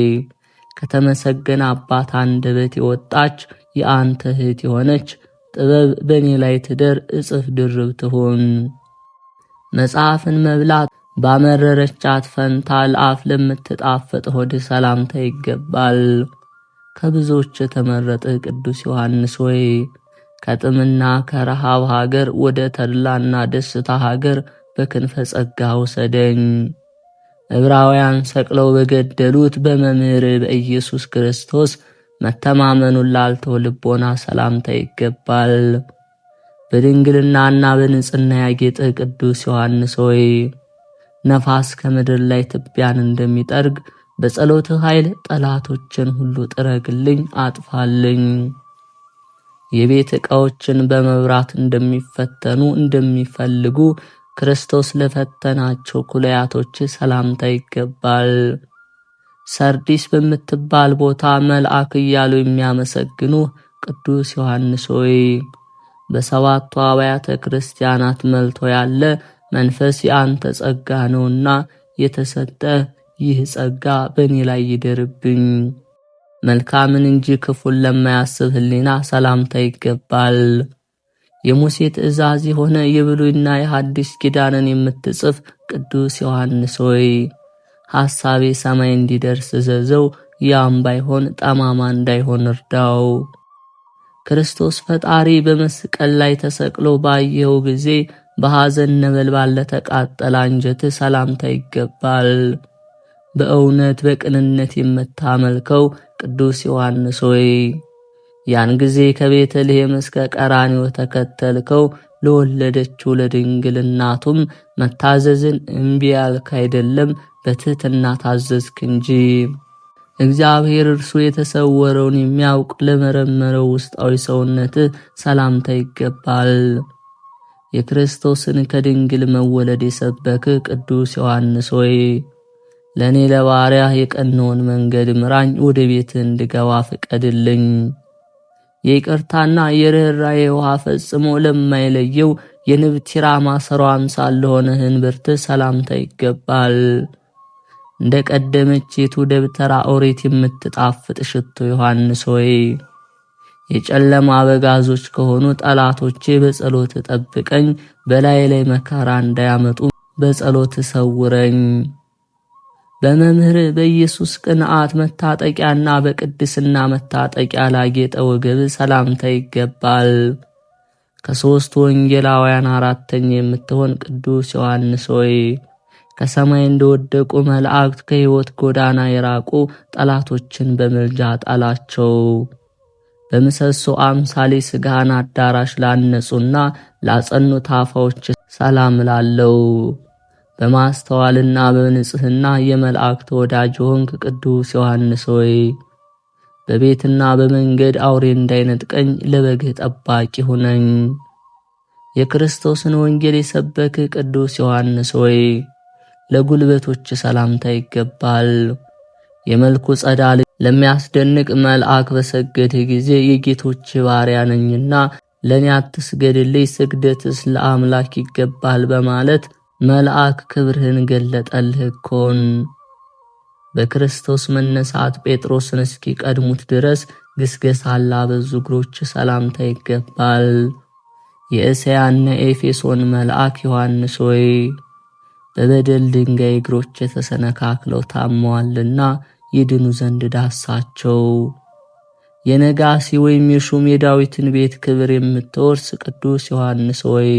Speaker 1: ከተመሰገነ አባት አንደበት የወጣች የአንተ እህት የሆነች ጥበብ በእኔ ላይ ትደር እጽፍ ድርብ ትሁን። መጽሐፍን መብላት ባመረረቻት ፈንታ ለአፍ ለምትጣፍጥ ሆድ ሰላምታ ይገባል። ከብዙዎች የተመረጥህ ቅዱስ ዮሐንስ ሆይ ከጥምና ከረሃብ ሀገር ወደ ተድላና ደስታ ሀገር በክንፈ ጸጋ ውሰደኝ። ዕብራውያን ሰቅለው በገደሉት በመምህር በኢየሱስ ክርስቶስ መተማመኑን ላልተው ልቦና ሰላምታ ይገባል። በድንግልናና በንጽሕና ያጌጥህ ቅዱስ ዮሐንስ ሆይ ነፋስ ከምድር ላይ ትቢያን እንደሚጠርግ በጸሎትህ ኃይል ጠላቶችን ሁሉ ጥረግልኝ፣ አጥፋልኝ። የቤት ዕቃዎችን በመብራት እንደሚፈተኑ እንደሚፈልጉ ክርስቶስ ለፈተናቸው ኩለያቶች ሰላምታ ይገባል። ሰርዲስ በምትባል ቦታ መልአክ እያሉ የሚያመሰግኑ ቅዱስ ዮሐንስ ሆይ በሰባቱ አብያተ ክርስቲያናት መልቶ ያለ መንፈስ የአንተ ጸጋ ነውና የተሰጠ ይህ ጸጋ በእኔ ላይ ይደርብኝ። መልካምን እንጂ ክፉን ለማያስብ ሕሊና ሰላምታ ይገባል። የሙሴ ትእዛዝ የሆነ የብሉይና የሐዲስ ኪዳንን የምትጽፍ ቅዱስ ዮሐንስ ሆይ ሐሳቤ ሰማይ እንዲደርስ እዘዘው፣ ያም ባይሆን ጠማማ እንዳይሆን እርዳው። ክርስቶስ ፈጣሪ በመስቀል ላይ ተሰቅሎ ባየኸው ጊዜ በሐዘን ነበልባል ለተቃጠለ አንጀትህ ሰላምታ ይገባል። በእውነት በቅንነት የምታመልከው ቅዱስ ዮሐንስ ሆይ ያን ጊዜ ከቤተልሔም እስከ ቀራንዮ ተከተልከው፣ ለወለደችው ለድንግል እናቱም መታዘዝን እምቢ ያልክ አይደለም፣ በትሕትና ታዘዝክ እንጂ። እግዚአብሔር እርሱ የተሰወረውን የሚያውቅ ለመረመረው ውስጣዊ ሰውነትህ ሰላምታ ይገባል። የክርስቶስን ከድንግል መወለድ የሰበክ ቅዱስ ዮሐንስ ሆይ ለእኔ ለባሪያህ የቀናውን መንገድ ምራኝ፣ ወደ ቤትህ እንድገባ ፍቀድልኝ። የይቅርታና የርኅራኄ ውሃ ፈጽሞ ለማይለየው የንብ ቲራ ማሰሮ አምሳል ለሆነህ እንብርትህ ሰላምታ ይገባል። እንደ ቀደመችቱ ደብተራ ኦሪት የምትጣፍጥ ሽቶ ዮሐንስ ሆይ የጨለማ አበጋዞች ከሆኑ ጠላቶቼ በጸሎት ጠብቀኝ፣ በላይ ላይ መከራ እንዳያመጡ በጸሎት ሰውረኝ። በመምህር በኢየሱስ ቅንዓት መታጠቂያና በቅድስና መታጠቂያ ላጌጠ ወገብ ሰላምታ ይገባል። ከሦስቱ ወንጌላውያን አራተኛ የምትሆን ቅዱስ ዮሐንስ ሆይ ከሰማይ እንደወደቁ መላእክት ከሕይወት ጎዳና የራቁ ጠላቶችን በምልጃ ጣላቸው። በምሰሶ አምሳሌ ሥጋህን አዳራሽ ላነጹና ላጸኑ ታፋዎች ሰላም ላለው በማስተዋልና በንጽህና የመላእክት ወዳጅ ሆንክ ቅዱስ ዮሐንስ ሆይ በቤትና በመንገድ አውሬ እንዳይነጥቀኝ ለበግህ ጠባቂ ሁነኝ። የክርስቶስን ወንጌል የሰበክ ቅዱስ ዮሐንስ ሆይ ለጉልበቶች ሰላምታ ይገባል። የመልኩ ጸዳል ለሚያስደንቅ መልአክ በሰገድህ ጊዜ የጌቶች ባሪያ ነኝና ለእኔ አትስገድልኝ፣ ስግደትስ ለአምላክ ይገባል በማለት መልአክ ክብርህን ገለጠልህ እኮን። በክርስቶስ መነሳት ጴጥሮስን እስኪቀድሙት ድረስ ግስገሳ ላበዙ እግሮች ሰላምታ ይገባል። የእስያና ኤፌሶን መልአክ ዮሐንስ ሆይ በበደል ድንጋይ እግሮች ተሰነካክለው ታመዋልና ይድኑ ዘንድ ዳሳቸው። የነጋሲ ወይም የሹም የዳዊትን ቤት ክብር የምትወርስ ቅዱስ ዮሐንስ ሆይ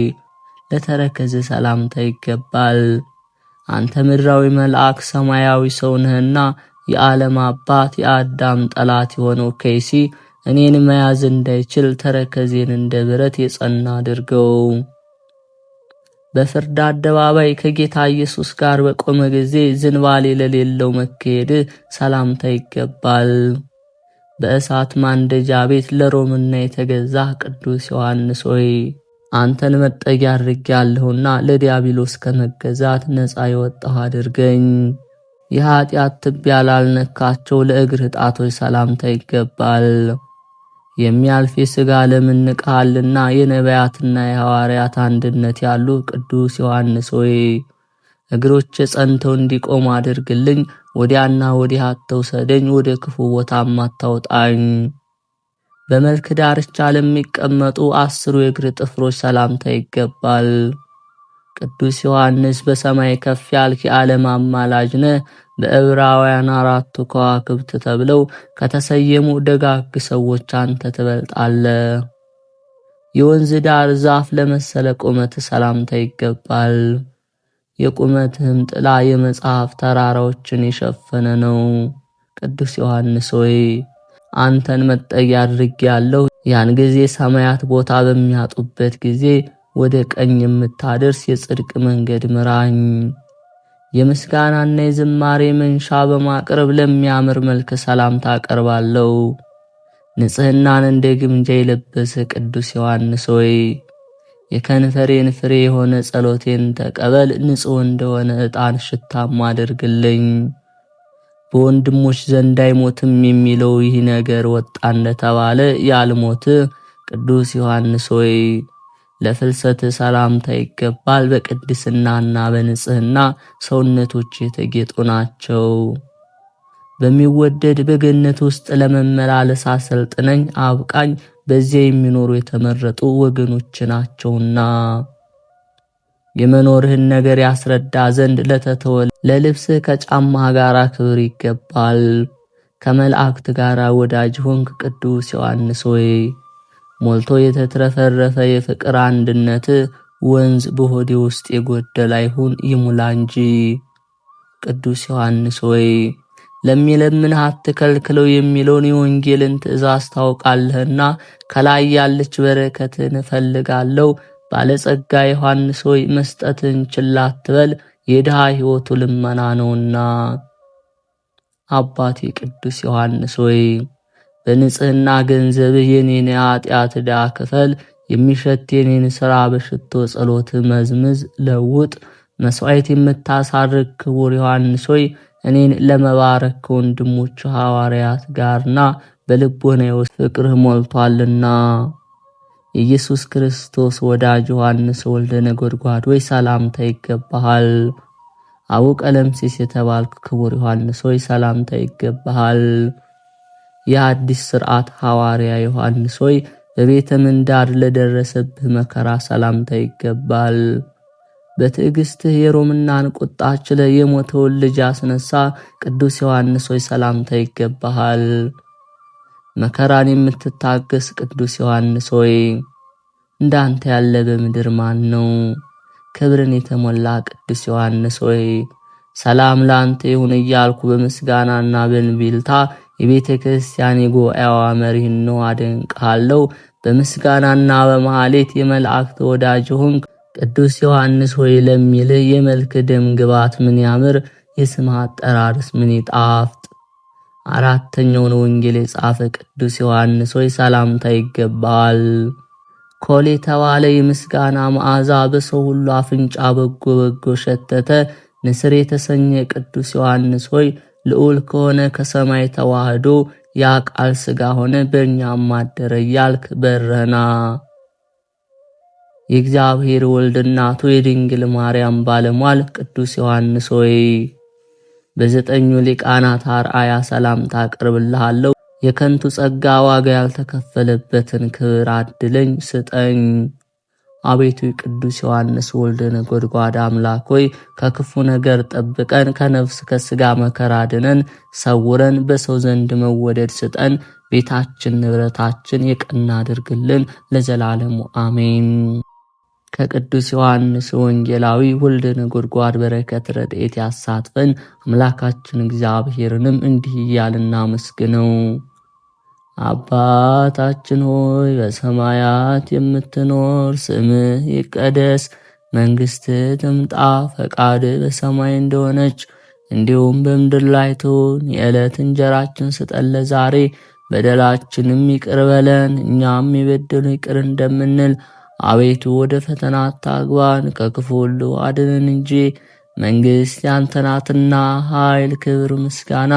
Speaker 1: ለተረከዝ ሰላምታ ይገባል። አንተ ምድራዊ መልአክ ሰማያዊ ሰው ነህና የዓለም አባት የአዳም ጠላት የሆነው ከይሲ እኔን መያዝ እንዳይችል ተረከዜን እንደ ብረት የጸና አድርገው። በፍርድ አደባባይ ከጌታ ኢየሱስ ጋር በቆመ ጊዜ ዝንባሌ ለሌለው መካሄድ ሰላምታ ይገባል። በእሳት ማንደጃ ቤት ለሮምና የተገዛ ቅዱስ ዮሐንስ ሆይ አንተን መጠጊያ አድርጌአለሁና ለዲያብሎስ ከመገዛት ነፃ የወጣሁ አድርገኝ። የኃጢአት ትቢያ ላልነካቸው ለእግር ጣቶች ሰላምታ ይገባል። የሚያልፍ የሥጋ ዓለምን ንቀሃልና የነቢያትና የሐዋርያት አንድነት ያሉ ቅዱስ ዮሐንስ ሆይ እግሮች ጸንተው እንዲቆሙ አድርግልኝ። ወዲያና ወዲህ አትውሰደኝ፣ ወደ ክፉ ቦታም አታውጣኝ። በመልክ ዳርቻ ለሚቀመጡ 10 የእግር ጥፍሮች ሰላምታ ይገባል። ቅዱስ ዮሐንስ በሰማይ ከፍ ያልክ የዓለም አማላጅ ነህ። በዕብራውያን 4 ከዋክብት ተብለው ከተሰየሙ ደጋግ ሰዎች አንተ ትበልጣለህ። የወንዝ ዳር ዛፍ ለመሰለ ቁመት ሰላምታ ይገባል። የቁመትህም ጥላ የመጽሐፍ ተራራዎችን የሸፈነ ነው። ቅዱስ ዮሐንስ ሆይ አንተን መጠጊያ አድርጌአለሁ። ያን ጊዜ ሰማያት ቦታ በሚያጡበት ጊዜ ወደ ቀኝ የምታደርስ የጽድቅ መንገድ ምራኝ። የምስጋናና የዝማሬ መንሻ በማቅረብ ለሚያምር መልክ ሰላምታ አቀርባለሁ። ንጽህናን እንደ ግምጃ የለበሰ ቅዱስ ዮሐንስ ሆይ የከንፈሬን ፍሬ የሆነ ጸሎቴን ተቀበል። ንጹሕ እንደሆነ ዕጣን ሽታም አድርግልኝ። በወንድሞች ዘንድ አይሞትም የሚለው ይህ ነገር ወጣ እንደተባለ ያልሞት ቅዱስ ዮሐንስ ሆይ ለፍልሰት ሰላምታ ይገባል። በቅድስናና በንጽህና ሰውነቶች የተጌጡ ናቸው። በሚወደድ በገነት ውስጥ ለመመላለስ አሰልጥነኝ አብቃኝ። በዚያ የሚኖሩ የተመረጡ ወገኖች ናቸውና የመኖርህን ነገር ያስረዳ ዘንድ ለተተወ ለልብስህ ከጫማህ ጋር ክብር ይገባል። ከመላእክት ጋር ወዳጅ ሆንክ ቅዱስ ዮሐንስ ሆይ ሞልቶ የተትረፈረፈ የፍቅር አንድነት ወንዝ በሆዴ ውስጥ የጎደለ አይሁን ይሙላ እንጂ። ቅዱስ ዮሐንስ ሆይ ለሚለምንህ አትከልክለው የሚለውን የወንጌልን ትእዛዝ ታውቃለህና ከላይ ያለች በረከትን እፈልጋለሁ። ባለጸጋ ዮሐንስ ሆይ መስጠትን ችላ አትበል፣ የድሃ ሕይወቱ ልመና ነውና። አባቴ ቅዱስ ዮሐንስ ሆይ በንጽህና ገንዘብህ የኔን የኃጢአት ዕዳ ክፈል። የሚሸት የኔን ሥራ በሽቶ ጸሎት መዝምዝ ለውጥ። መሥዋዕት የምታሳርግ ክቡር ዮሐንስ ሆይ እኔን ለመባረክ ከወንድሞቹ ሐዋርያት ጋርና በልቦናዬ ውስጥ ፍቅርህ ሞልቷልና። የኢየሱስ ክርስቶስ ወዳጅ ዮሐንስ ወልደ ነጎድጓድ ሆይ ሰላምታ ይገባሃል። አቡ ቀለምሲስ የተባልክ ክቡር ዮሐንስ ሆይ ሰላምታ ይገባሃል። የአዲስ ሥርዓት ሐዋርያ ዮሐንስ ሆይ በቤተ ምንዳር ለደረሰብህ መከራ ሰላምታ ይገባል። በትዕግሥትህ የሮምናን ቁጣ ችለህ የሞተውን ልጅ አስነሳ ቅዱስ ዮሐንስ ሆይ ሰላምታ ይገባሃል። መከራን የምትታገስ ቅዱስ ዮሐንስ ሆይ እንዳንተ ያለ በምድር ማን ነው? ክብርን የተሞላ ቅዱስ ዮሐንስ ሆይ ሰላም ላንተ ይሁን እያልኩ በምስጋናና በእንቢልታ የቤተ ክርስቲያን የጉባኤዋ መሪህ ነው አደንቅሃለሁ። በምስጋናና በመሐሌት የመላእክት ወዳጅ ሆንክ ቅዱስ ዮሐንስ ሆይ ለሚልህ የመልክ ደም ግባት ምን ያምር፣ የስምህ አጠራርስ ምን ይጣፍጥ። አራተኛውን ወንጌል የጻፈ ቅዱስ ዮሐንስ ሆይ ሰላምታ ይገባል። ኮል የተባለ የምስጋና መዓዛ በሰው ሁሉ አፍንጫ በጎ በጎ ሸተተ። ንስር የተሰኘ ቅዱስ ዮሐንስ ሆይ ልዑል ከሆነ ከሰማይ ተዋህዶ ያ ቃል ሥጋ ሆነ በእኛም አደረ እያልክ በረህና። የእግዚአብሔር ወልድ እናቱ የድንግል ማርያም ባለሟል ቅዱስ ዮሐንስ ሆይ በዘጠኙ ሊቃናት አርአያ ሰላምታ አቀርብልሃለሁ። የከንቱ ጸጋ ዋጋ ያልተከፈለበትን ክብር አድለኝ ስጠኝ። አቤቱ ቅዱስ ዮሐንስ ወልደ ነጎድጓድ አምላክ ሆይ ከክፉ ነገር ጠብቀን፣ ከነፍስ ከሥጋ መከራ ድነን ሰውረን፣ በሰው ዘንድ መወደድ ስጠን። ቤታችን ንብረታችን የቀና አድርግልን ለዘላለሙ አሜን። ከቅዱስ ዮሐንስ ወንጌላዊ ወልደ ነጎድጓድ በረከት ረድኤት ያሳትፈን። አምላካችን እግዚአብሔርንም እንዲህ እያልን እናመስግነው። አባታችን ሆይ በሰማያት የምትኖር፣ ስምህ ይቀደስ፣ መንግሥትህ ትምጣ፣ ፈቃድህ በሰማይ እንደሆነች እንዲሁም በምድር ላይ ትሁን። የዕለት እንጀራችንን ስጠን ዛሬ፣ በደላችንም ይቅር በለን እኛም የበደሉንን ይቅር እንደምንል። አቤቱ ወደ ፈተና አታግባን፣ ከክፉ ሁሉ አድነን እንጂ መንግሥት ያንተ ናትና፣ ኃይል፣ ክብር፣ ምስጋና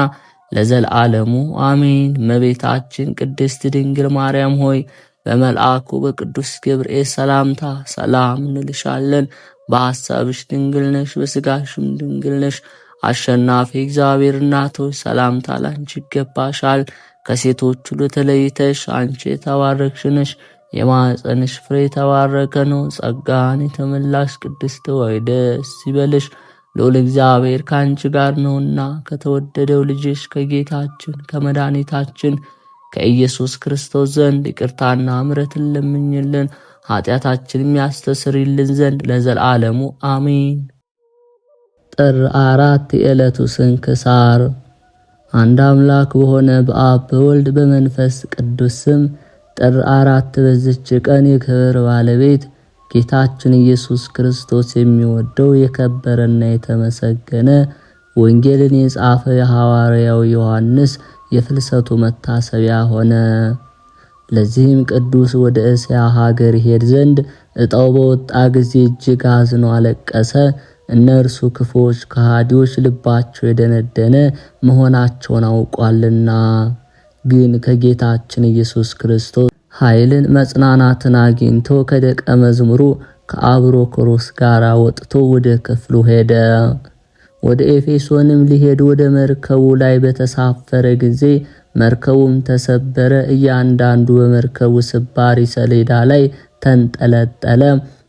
Speaker 1: ለዘላለሙ አሜን። እመቤታችን ቅድስት ድንግል ማርያም ሆይ በመልአኩ በቅዱስ ገብርኤል ሰላምታ ሰላም እንልሻለን። በሐሳብሽ ድንግል ነሽ፣ በሥጋሽም ድንግል ነሽ። አሸናፊ እግዚአብሔር እናት ሆይ ሰላምታ ላንቺ ይገባሻል። ከሴቶች ሁሉ ተለይተሽ አንቺ የተባረክሽ ነሽ። የማኅፀንሽ ፍሬ የተባረከ ነው። ጸጋን የተመላሽ ቅድስት ሆይ ደስ ይበልሽ፣ ልዑል እግዚአብሔር ከአንቺ ጋር ነውና ከተወደደው ልጅሽ ከጌታችን ከመድኃኒታችን ከኢየሱስ ክርስቶስ ዘንድ ይቅርታና ምሕረትን ለምኝልን ኃጢአታችን የሚያስተሰርይልን ዘንድ ለዘላለሙ አሜን። ጥር 4 የዕለቱ ስንክሳር። አንድ አምላክ በሆነ በአብ በወልድ በመንፈስ ቅዱስ ስም ጥር 4 በዚች ቀን የክብር ባለቤት ጌታችን ኢየሱስ ክርስቶስ የሚወደው የከበረና የተመሰገነ ወንጌልን የጻፈ የሐዋርያው ዮሐንስ የፍልሰቱ መታሰቢያ ሆነ። ለዚህም ቅዱስ ወደ እስያ ሀገር ይሄድ ዘንድ ዕጣው በወጣ ጊዜ እጅግ አዝኖ አለቀሰ። እነርሱ ክፉዎች ከሃዲዎች፣ ልባቸው የደነደነ መሆናቸውን አውቋልና። ግን ከጌታችን ኢየሱስ ክርስቶስ ኃይልን መጽናናትን አግኝቶ ከደቀ መዝሙሩ ከአብሮኮሮስ ጋር ወጥቶ ወደ ክፍሉ ሄደ። ወደ ኤፌሶንም ሊሄድ ወደ መርከቡ ላይ በተሳፈረ ጊዜ መርከቡም ተሰበረ። እያንዳንዱ በመርከቡ ስባሪ ሰሌዳ ላይ ተንጠለጠለ።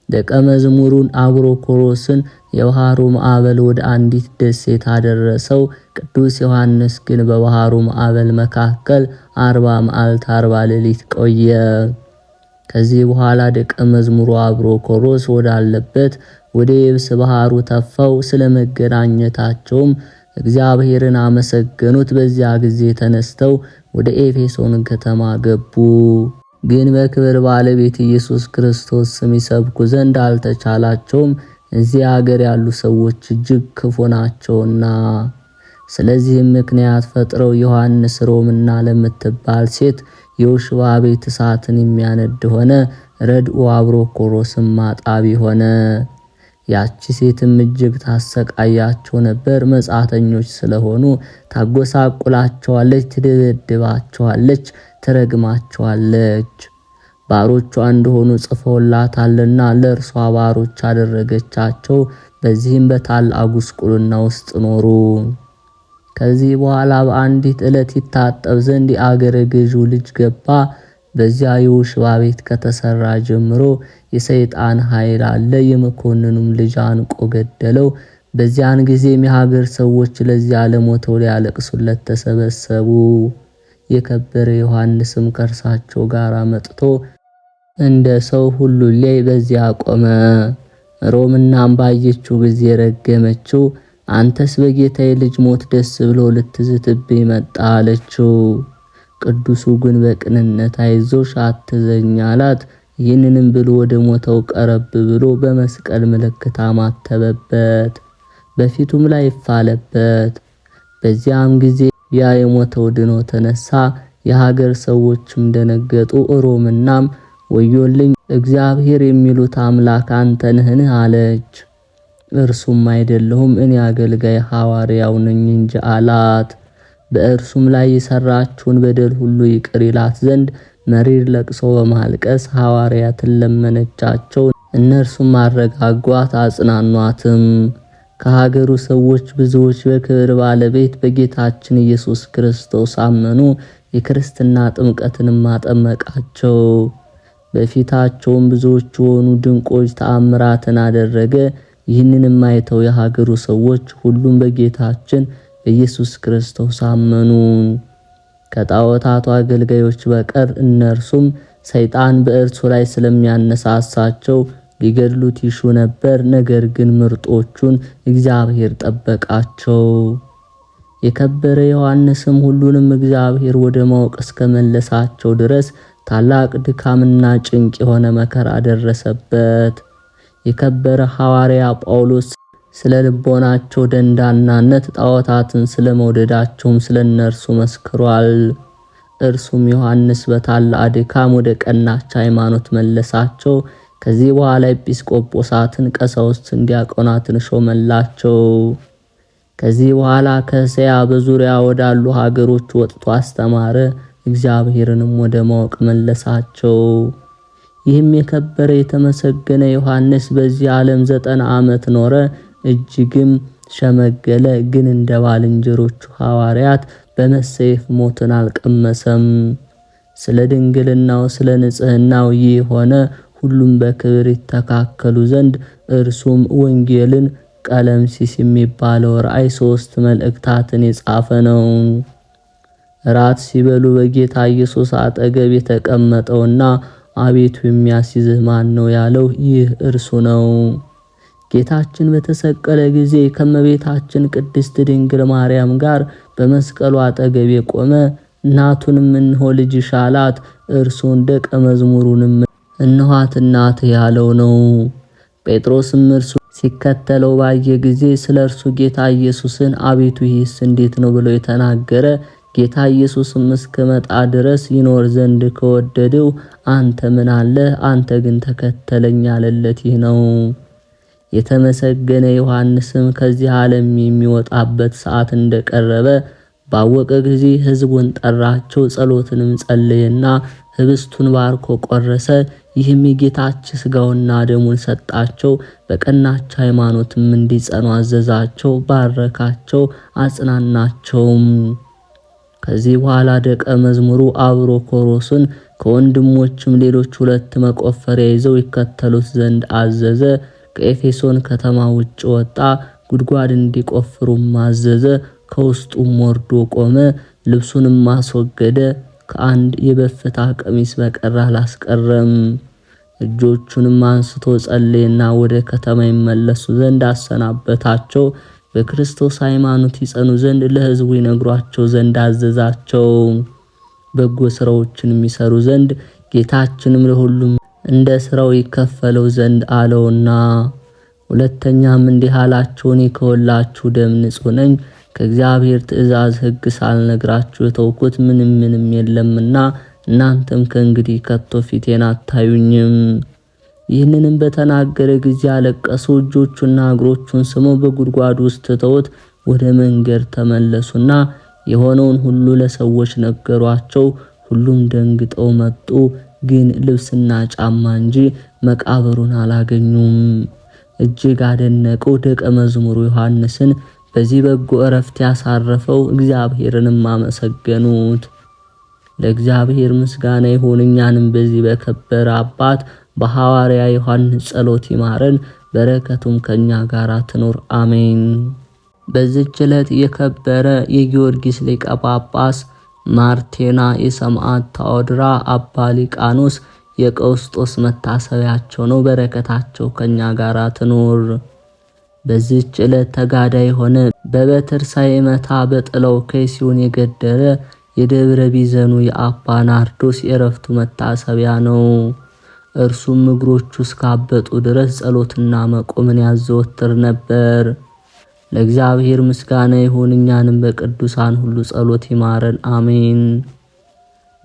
Speaker 1: ደቀ መዝሙሩን አብሮኮሮስን የባህሩ ማዕበል ወደ አንዲት ደሴት አደረሰው። ቅዱስ ዮሐንስ ግን በባህሩ ማዕበል መካከል 40 መዓልት 40 ሌሊት ቆየ። ከዚህ በኋላ ደቀ መዝሙሩ አብሮኮሮስ ወዳለበት ወደ የብስ ባህሩ ተፋው። ስለ መገናኘታቸውም እግዚአብሔርን አመሰገኑት። በዚያ ጊዜ ተነስተው ወደ ኤፌሶን ከተማ ገቡ። ግን በክብር ባለቤት ኢየሱስ ክርስቶስ ስም ይሰብኩ ዘንድ አልተቻላቸውም፣ እዚህ ሀገር ያሉ ሰዎች እጅግ ክፉ ናቸውና። ስለዚህም ምክንያት ፈጥረው ዮሐንስ ሮምና ለምትባል ሴት የውሽባ ቤት እሳትን የሚያነድ ሆነ። ረድኡ አብሮኮሮስም ማጣቢ ሆነ። ያቺ ሴትም እጅግ ታሰቃያቸው ነበር። መጻተኞች ስለሆኑ ታጎሳቁላቸዋለች፣ ትደበድባቸዋለች፣ ትረግማቸዋለች። ባሮቿ እንደሆኑ ጽፈውላታልና ለእርሷ ባሮች አደረገቻቸው። በዚህም በታላቅ ጉስቁልና ውስጥ ኖሩ። ከዚህ በኋላ በአንዲት ዕለት ይታጠብ ዘንድ የአገረ ገዢው ልጅ ገባ። በዚያ የውሽባ ቤት ከተሰራ ጀምሮ የሰይጣን ኃይል አለ። የመኮንኑም ልጅ አንቆ ገደለው። በዚያን ጊዜም የሀገር ሰዎች ለዚያ ለሞተው ሊያለቅሱለት ተሰበሰቡ። የከበረ ዮሐንስም ከእርሳቸው ጋር መጥቶ እንደ ሰው ሁሉ ላይ በዚያ ቆመ። ሮምናም ባየችው ጊዜ ረገመችው። አንተስ በጌታዬ ልጅ ሞት ደስ ብሎ ልትዝትብኝ መጣ አለችው። ቅዱሱ ግን በቅንነት አይዞሽ አትዘኝ አላት። ይህንንም ብሎ ወደ ሞተው ቀረብ ብሎ በመስቀል ምልክት አማተበበት፣ በፊቱም ላይ ይፋለበት። በዚያም ጊዜ ያ የሞተው ድኖ ተነሳ። የሀገር ሰዎችም ደነገጡ። ሮምናም ወዮልኝ፣ እግዚአብሔር የሚሉት አምላክ አንተ ነህን አለች። እርሱም አይደለሁም፣ እኔ አገልጋይ ሐዋርያው ነኝ እንጂ አላት። በእርሱም ላይ የሰራችውን በደል ሁሉ ይቅር ይላት ዘንድ መሪር ለቅሶ በማልቀስ ሐዋርያትን ለመነቻቸው። እነርሱም አረጋጓት፣ አጽናኗትም። ከሀገሩ ሰዎች ብዙዎች በክብር ባለቤት በጌታችን ኢየሱስ ክርስቶስ አመኑ። የክርስትና ጥምቀትንም አጠመቃቸው። በፊታቸውም ብዙዎች የሆኑ ድንቆች ተአምራትን አደረገ። ይህንንም አይተው የሀገሩ ሰዎች ሁሉም በጌታችን በኢየሱስ ክርስቶስ አመኑ፣ ከጣዖታቱ አገልጋዮች በቀር። እነርሱም ሰይጣን በእርሱ ላይ ስለሚያነሳሳቸው ሊገድሉት ይሹ ነበር። ነገር ግን ምርጦቹን እግዚአብሔር ጠበቃቸው። የከበረ ዮሐንስም ሁሉንም እግዚአብሔር ወደ ማወቅ እስከመለሳቸው ድረስ ታላቅ ድካምና ጭንቅ የሆነ መከራ ደረሰበት። የከበረ ሐዋርያ ጳውሎስ ስለ ልቦናቸው ደንዳናነት ጣዖታትን ስለመውደዳቸውም ስለነርሱ መስክሯል። እርሱም ዮሐንስ በታላቅ ድካም ወደ ቀናች ሃይማኖት መለሳቸው። ከዚህ በኋላ ኤጲስቆጶሳትን፣ ቀሳውስትን፣ ዲያቆናትን ሾመላቸው። ከዚህ በኋላ ከእስያ በዙሪያ ወዳሉ ሀገሮች ወጥቶ አስተማረ። እግዚአብሔርንም ወደ ማወቅ መለሳቸው። ይህም የከበረ የተመሰገነ ዮሐንስ በዚህ ዓለም 90 ዓመት ኖረ። እጅግም ሸመገለ። ግን እንደ ባልንጀሮቹ ሐዋርያት በመሰየፍ ሞትን አልቀመሰም። ስለ ድንግልናው ስለ ንጽህናው ይህ ሆነ። ሁሉም በክብር ይተካከሉ ዘንድ እርሱም ወንጌልን፣ ቀለምሲስ የሚባለው ራእይ 3 መልእክታትን የጻፈ ነው። ራት ሲበሉ በጌታ ኢየሱስ አጠገብ የተቀመጠውና አቤቱ የሚያስይዝህ ማን ነው ያለው ይህ እርሱ ነው። ጌታችን በተሰቀለ ጊዜ ከመቤታችን ቅድስት ድንግል ማርያም ጋር በመስቀሉ አጠገብ የቆመ እናቱንም እንሆ ልጅሽ አላት። እርሱን ደቀ መዝሙሩንም እንኋት እናትህ ያለው ነው። ጴጥሮስም እርሱ ሲከተለው ባየ ጊዜ ስለ እርሱ ጌታ ኢየሱስን አቤቱ ይህስ እንዴት ነው ብሎ የተናገረ። ጌታ ኢየሱስም እስከመጣ ድረስ ይኖር ዘንድ ከወደደው አንተ ምን አለ? አንተ ግን ተከተለኝ አለለት። ይህ ነው። የተመሰገነ ዮሐንስም ከዚህ ዓለም የሚወጣበት ሰዓት እንደቀረበ ባወቀ ጊዜ ሕዝቡን ጠራቸው። ጸሎትንም ጸለየና ህብስቱን ባርኮ ቆረሰ። ይህም የጌታችን ሥጋውና ደሙን ሰጣቸው። በቀናች ሃይማኖትም እንዲጸኑ አዘዛቸው። ባረካቸው፣ አጽናናቸውም። ከዚህ በኋላ ደቀ መዝሙሩ አብሮኮሮስን ከወንድሞችም ሌሎች 2 መቆፈሪያ ይዘው ይከተሉት ዘንድ አዘዘ። ከኤፌሶን ከተማ ውጭ ወጣ። ጉድጓድ እንዲቆፍሩም አዘዘ። ከውስጡም ወርዶ ቆመ። ልብሱንም አስወገደ። ከአንድ የበፍታ ቀሚስ በቀር አላስቀረም። እጆቹንም አንስቶ ጸለየና ወደ ከተማ ይመለሱ ዘንድ አሰናበታቸው። በክርስቶስ ሃይማኖት ይጸኑ ዘንድ ለሕዝቡ ይነግሯቸው ዘንድ አዘዛቸው። በጎ ሥራዎችን የሚሰሩ ዘንድ ጌታችንም ለሁሉም እንደ ሥራው ይከፈለው ዘንድ አለውና። ሁለተኛም እንዲህ አላቸው፣ እኔ ከሁላችሁ ደም ንጹሕ ነኝ። ከእግዚአብሔር ትእዛዝ ሕግ ሳልነግራችሁ የተውኩት ምንም የለምና እናንተም ከእንግዲህ ከቶ ፊቴን አታዩኝም። ይህንንም በተናገረ ጊዜ አለቀሱ። እጆቹና እግሮቹን ስመው በጉድጓድ ውስጥ ትተውት ወደ መንገድ ተመለሱና የሆነውን ሁሉ ለሰዎች ነገሯቸው። ሁሉም ደንግጠው መጡ፣ ግን ልብስና ጫማ እንጂ መቃብሩን አላገኙም። እጅግ አደነቀው። ደቀ መዝሙሩ ዮሐንስን በዚህ በጎ ዕረፍት ያሳረፈው እግዚአብሔርንም አመሰገኑት። ለእግዚአብሔር ምስጋና ይሁን። እኛንም በዚህ በከበረ አባት በሐዋርያ ዮሐንስ ጸሎት ይማረን፣ በረከቱም ከኛ ጋር ትኖር አሜን። በዚህች ዕለት የከበረ የጊዮርጊስ ሊቀ ጳጳስ ማርቴና፣ የሰማዕት ታኦድራ፣ አባ ሊቃኖስ፣ የቀውስጦስ መታሰቢያቸው ነው። በረከታቸው ከኛ ጋር ትኖር። በዚህች ዕለት ተጋዳይ ሆነ በበትር ሳይመታ በጥለው ከይሲውን የገደለ የደብረ ቢዘኑ የአባ ናርዶስ የዕረፍቱ መታሰቢያ ነው። እርሱም እግሮቹ እስካበጡ ድረስ ጸሎትና መቆምን ያዘወትር ነበር። ለእግዚአብሔር ምስጋና ይሁን። እኛንም በቅዱሳን ሁሉ ጸሎት ይማረን አሜን።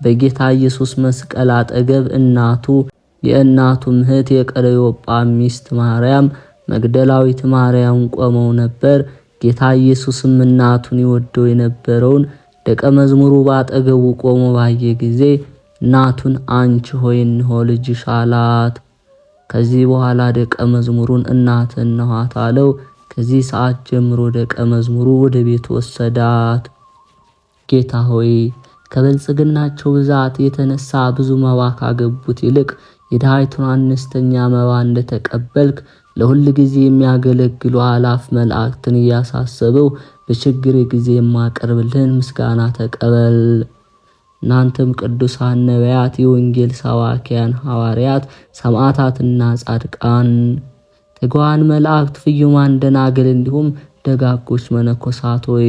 Speaker 1: በጌታ ኢየሱስ መስቀል አጠገብ እናቱ የእናቱ እህት የቀለዮጳ ሚስት ማርያም መግደላዊት ማርያም ቆመው ነበር። ጌታ ኢየሱስም እናቱን ይወደው የነበረውን ደቀ መዝሙሩ ባጠገቡ ቆሞ ባየ ጊዜ እናቱን አንቺ ሆይ እንሆ ልጅሽ አላት። ከዚህ በኋላ ደቀ መዝሙሩን እናት እንኋት አለው። ከዚህ ሰዓት ጀምሮ ደቀ መዝሙሩ ወደ ቤት ወሰዳት። ጌታ ሆይ ከብልጽግናቸው ብዛት የተነሳ ብዙ መባ ካገቡት ይልቅ የድሃይቱን አነስተኛ መባ እንደተቀበልክ ለሁል ጊዜ የሚያገለግሉ አላፍ መላእክትን እያሳሰበው በችግር ጊዜ የማቀርብልህን ምስጋና ተቀበል። እናንተም ቅዱሳን ነቢያት፣ የወንጌል ሰባኪያን ሐዋርያት፣ ሰማዕታትና ጻድቃን፣ ትጉሃን መላእክት፣ ፍዩማን ደናግል እንዲሁም ደጋጎች መነኮሳት ሆይ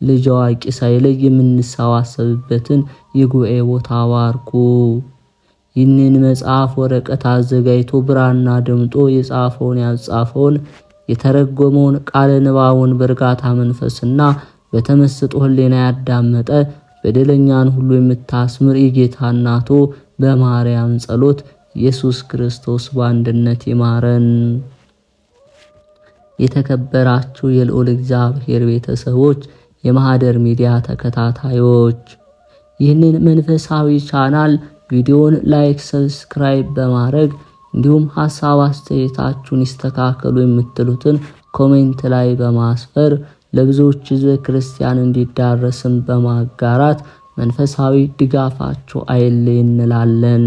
Speaker 1: ልጅ አዋቂ ሳይለይ የምንሰባሰብበትን የጉባኤ ቦታ ባርኩ። ይህንን መጽሐፍ ወረቀት አዘጋጅቶ ብራና ደምጦ የጻፈውን ያጻፈውን የተረጎመውን ቃለ ንባቡን በእርጋታ መንፈስና በተመስጦ ሕሊና ያዳመጠ በደለኛን ሁሉ የምታስምር የጌታ እናቱ በማርያም ጸሎት ኢየሱስ ክርስቶስ በአንድነት ይማረን። የተከበራችሁ የልዑል እግዚአብሔር ቤተሰቦች፣ የማህደር ሚዲያ ተከታታዮች ይህንን መንፈሳዊ ቻናል ቪዲዮን ላይክ፣ ሰብስክራይብ በማድረግ እንዲሁም ሐሳብ አስተያየታችሁን ይስተካከሉ የምትሉትን ኮሜንት ላይ በማስፈር ለብዙዎች ሕዝበ ክርስቲያን እንዲዳረስም በማጋራት መንፈሳዊ ድጋፋችሁ አይለይ እንላለን።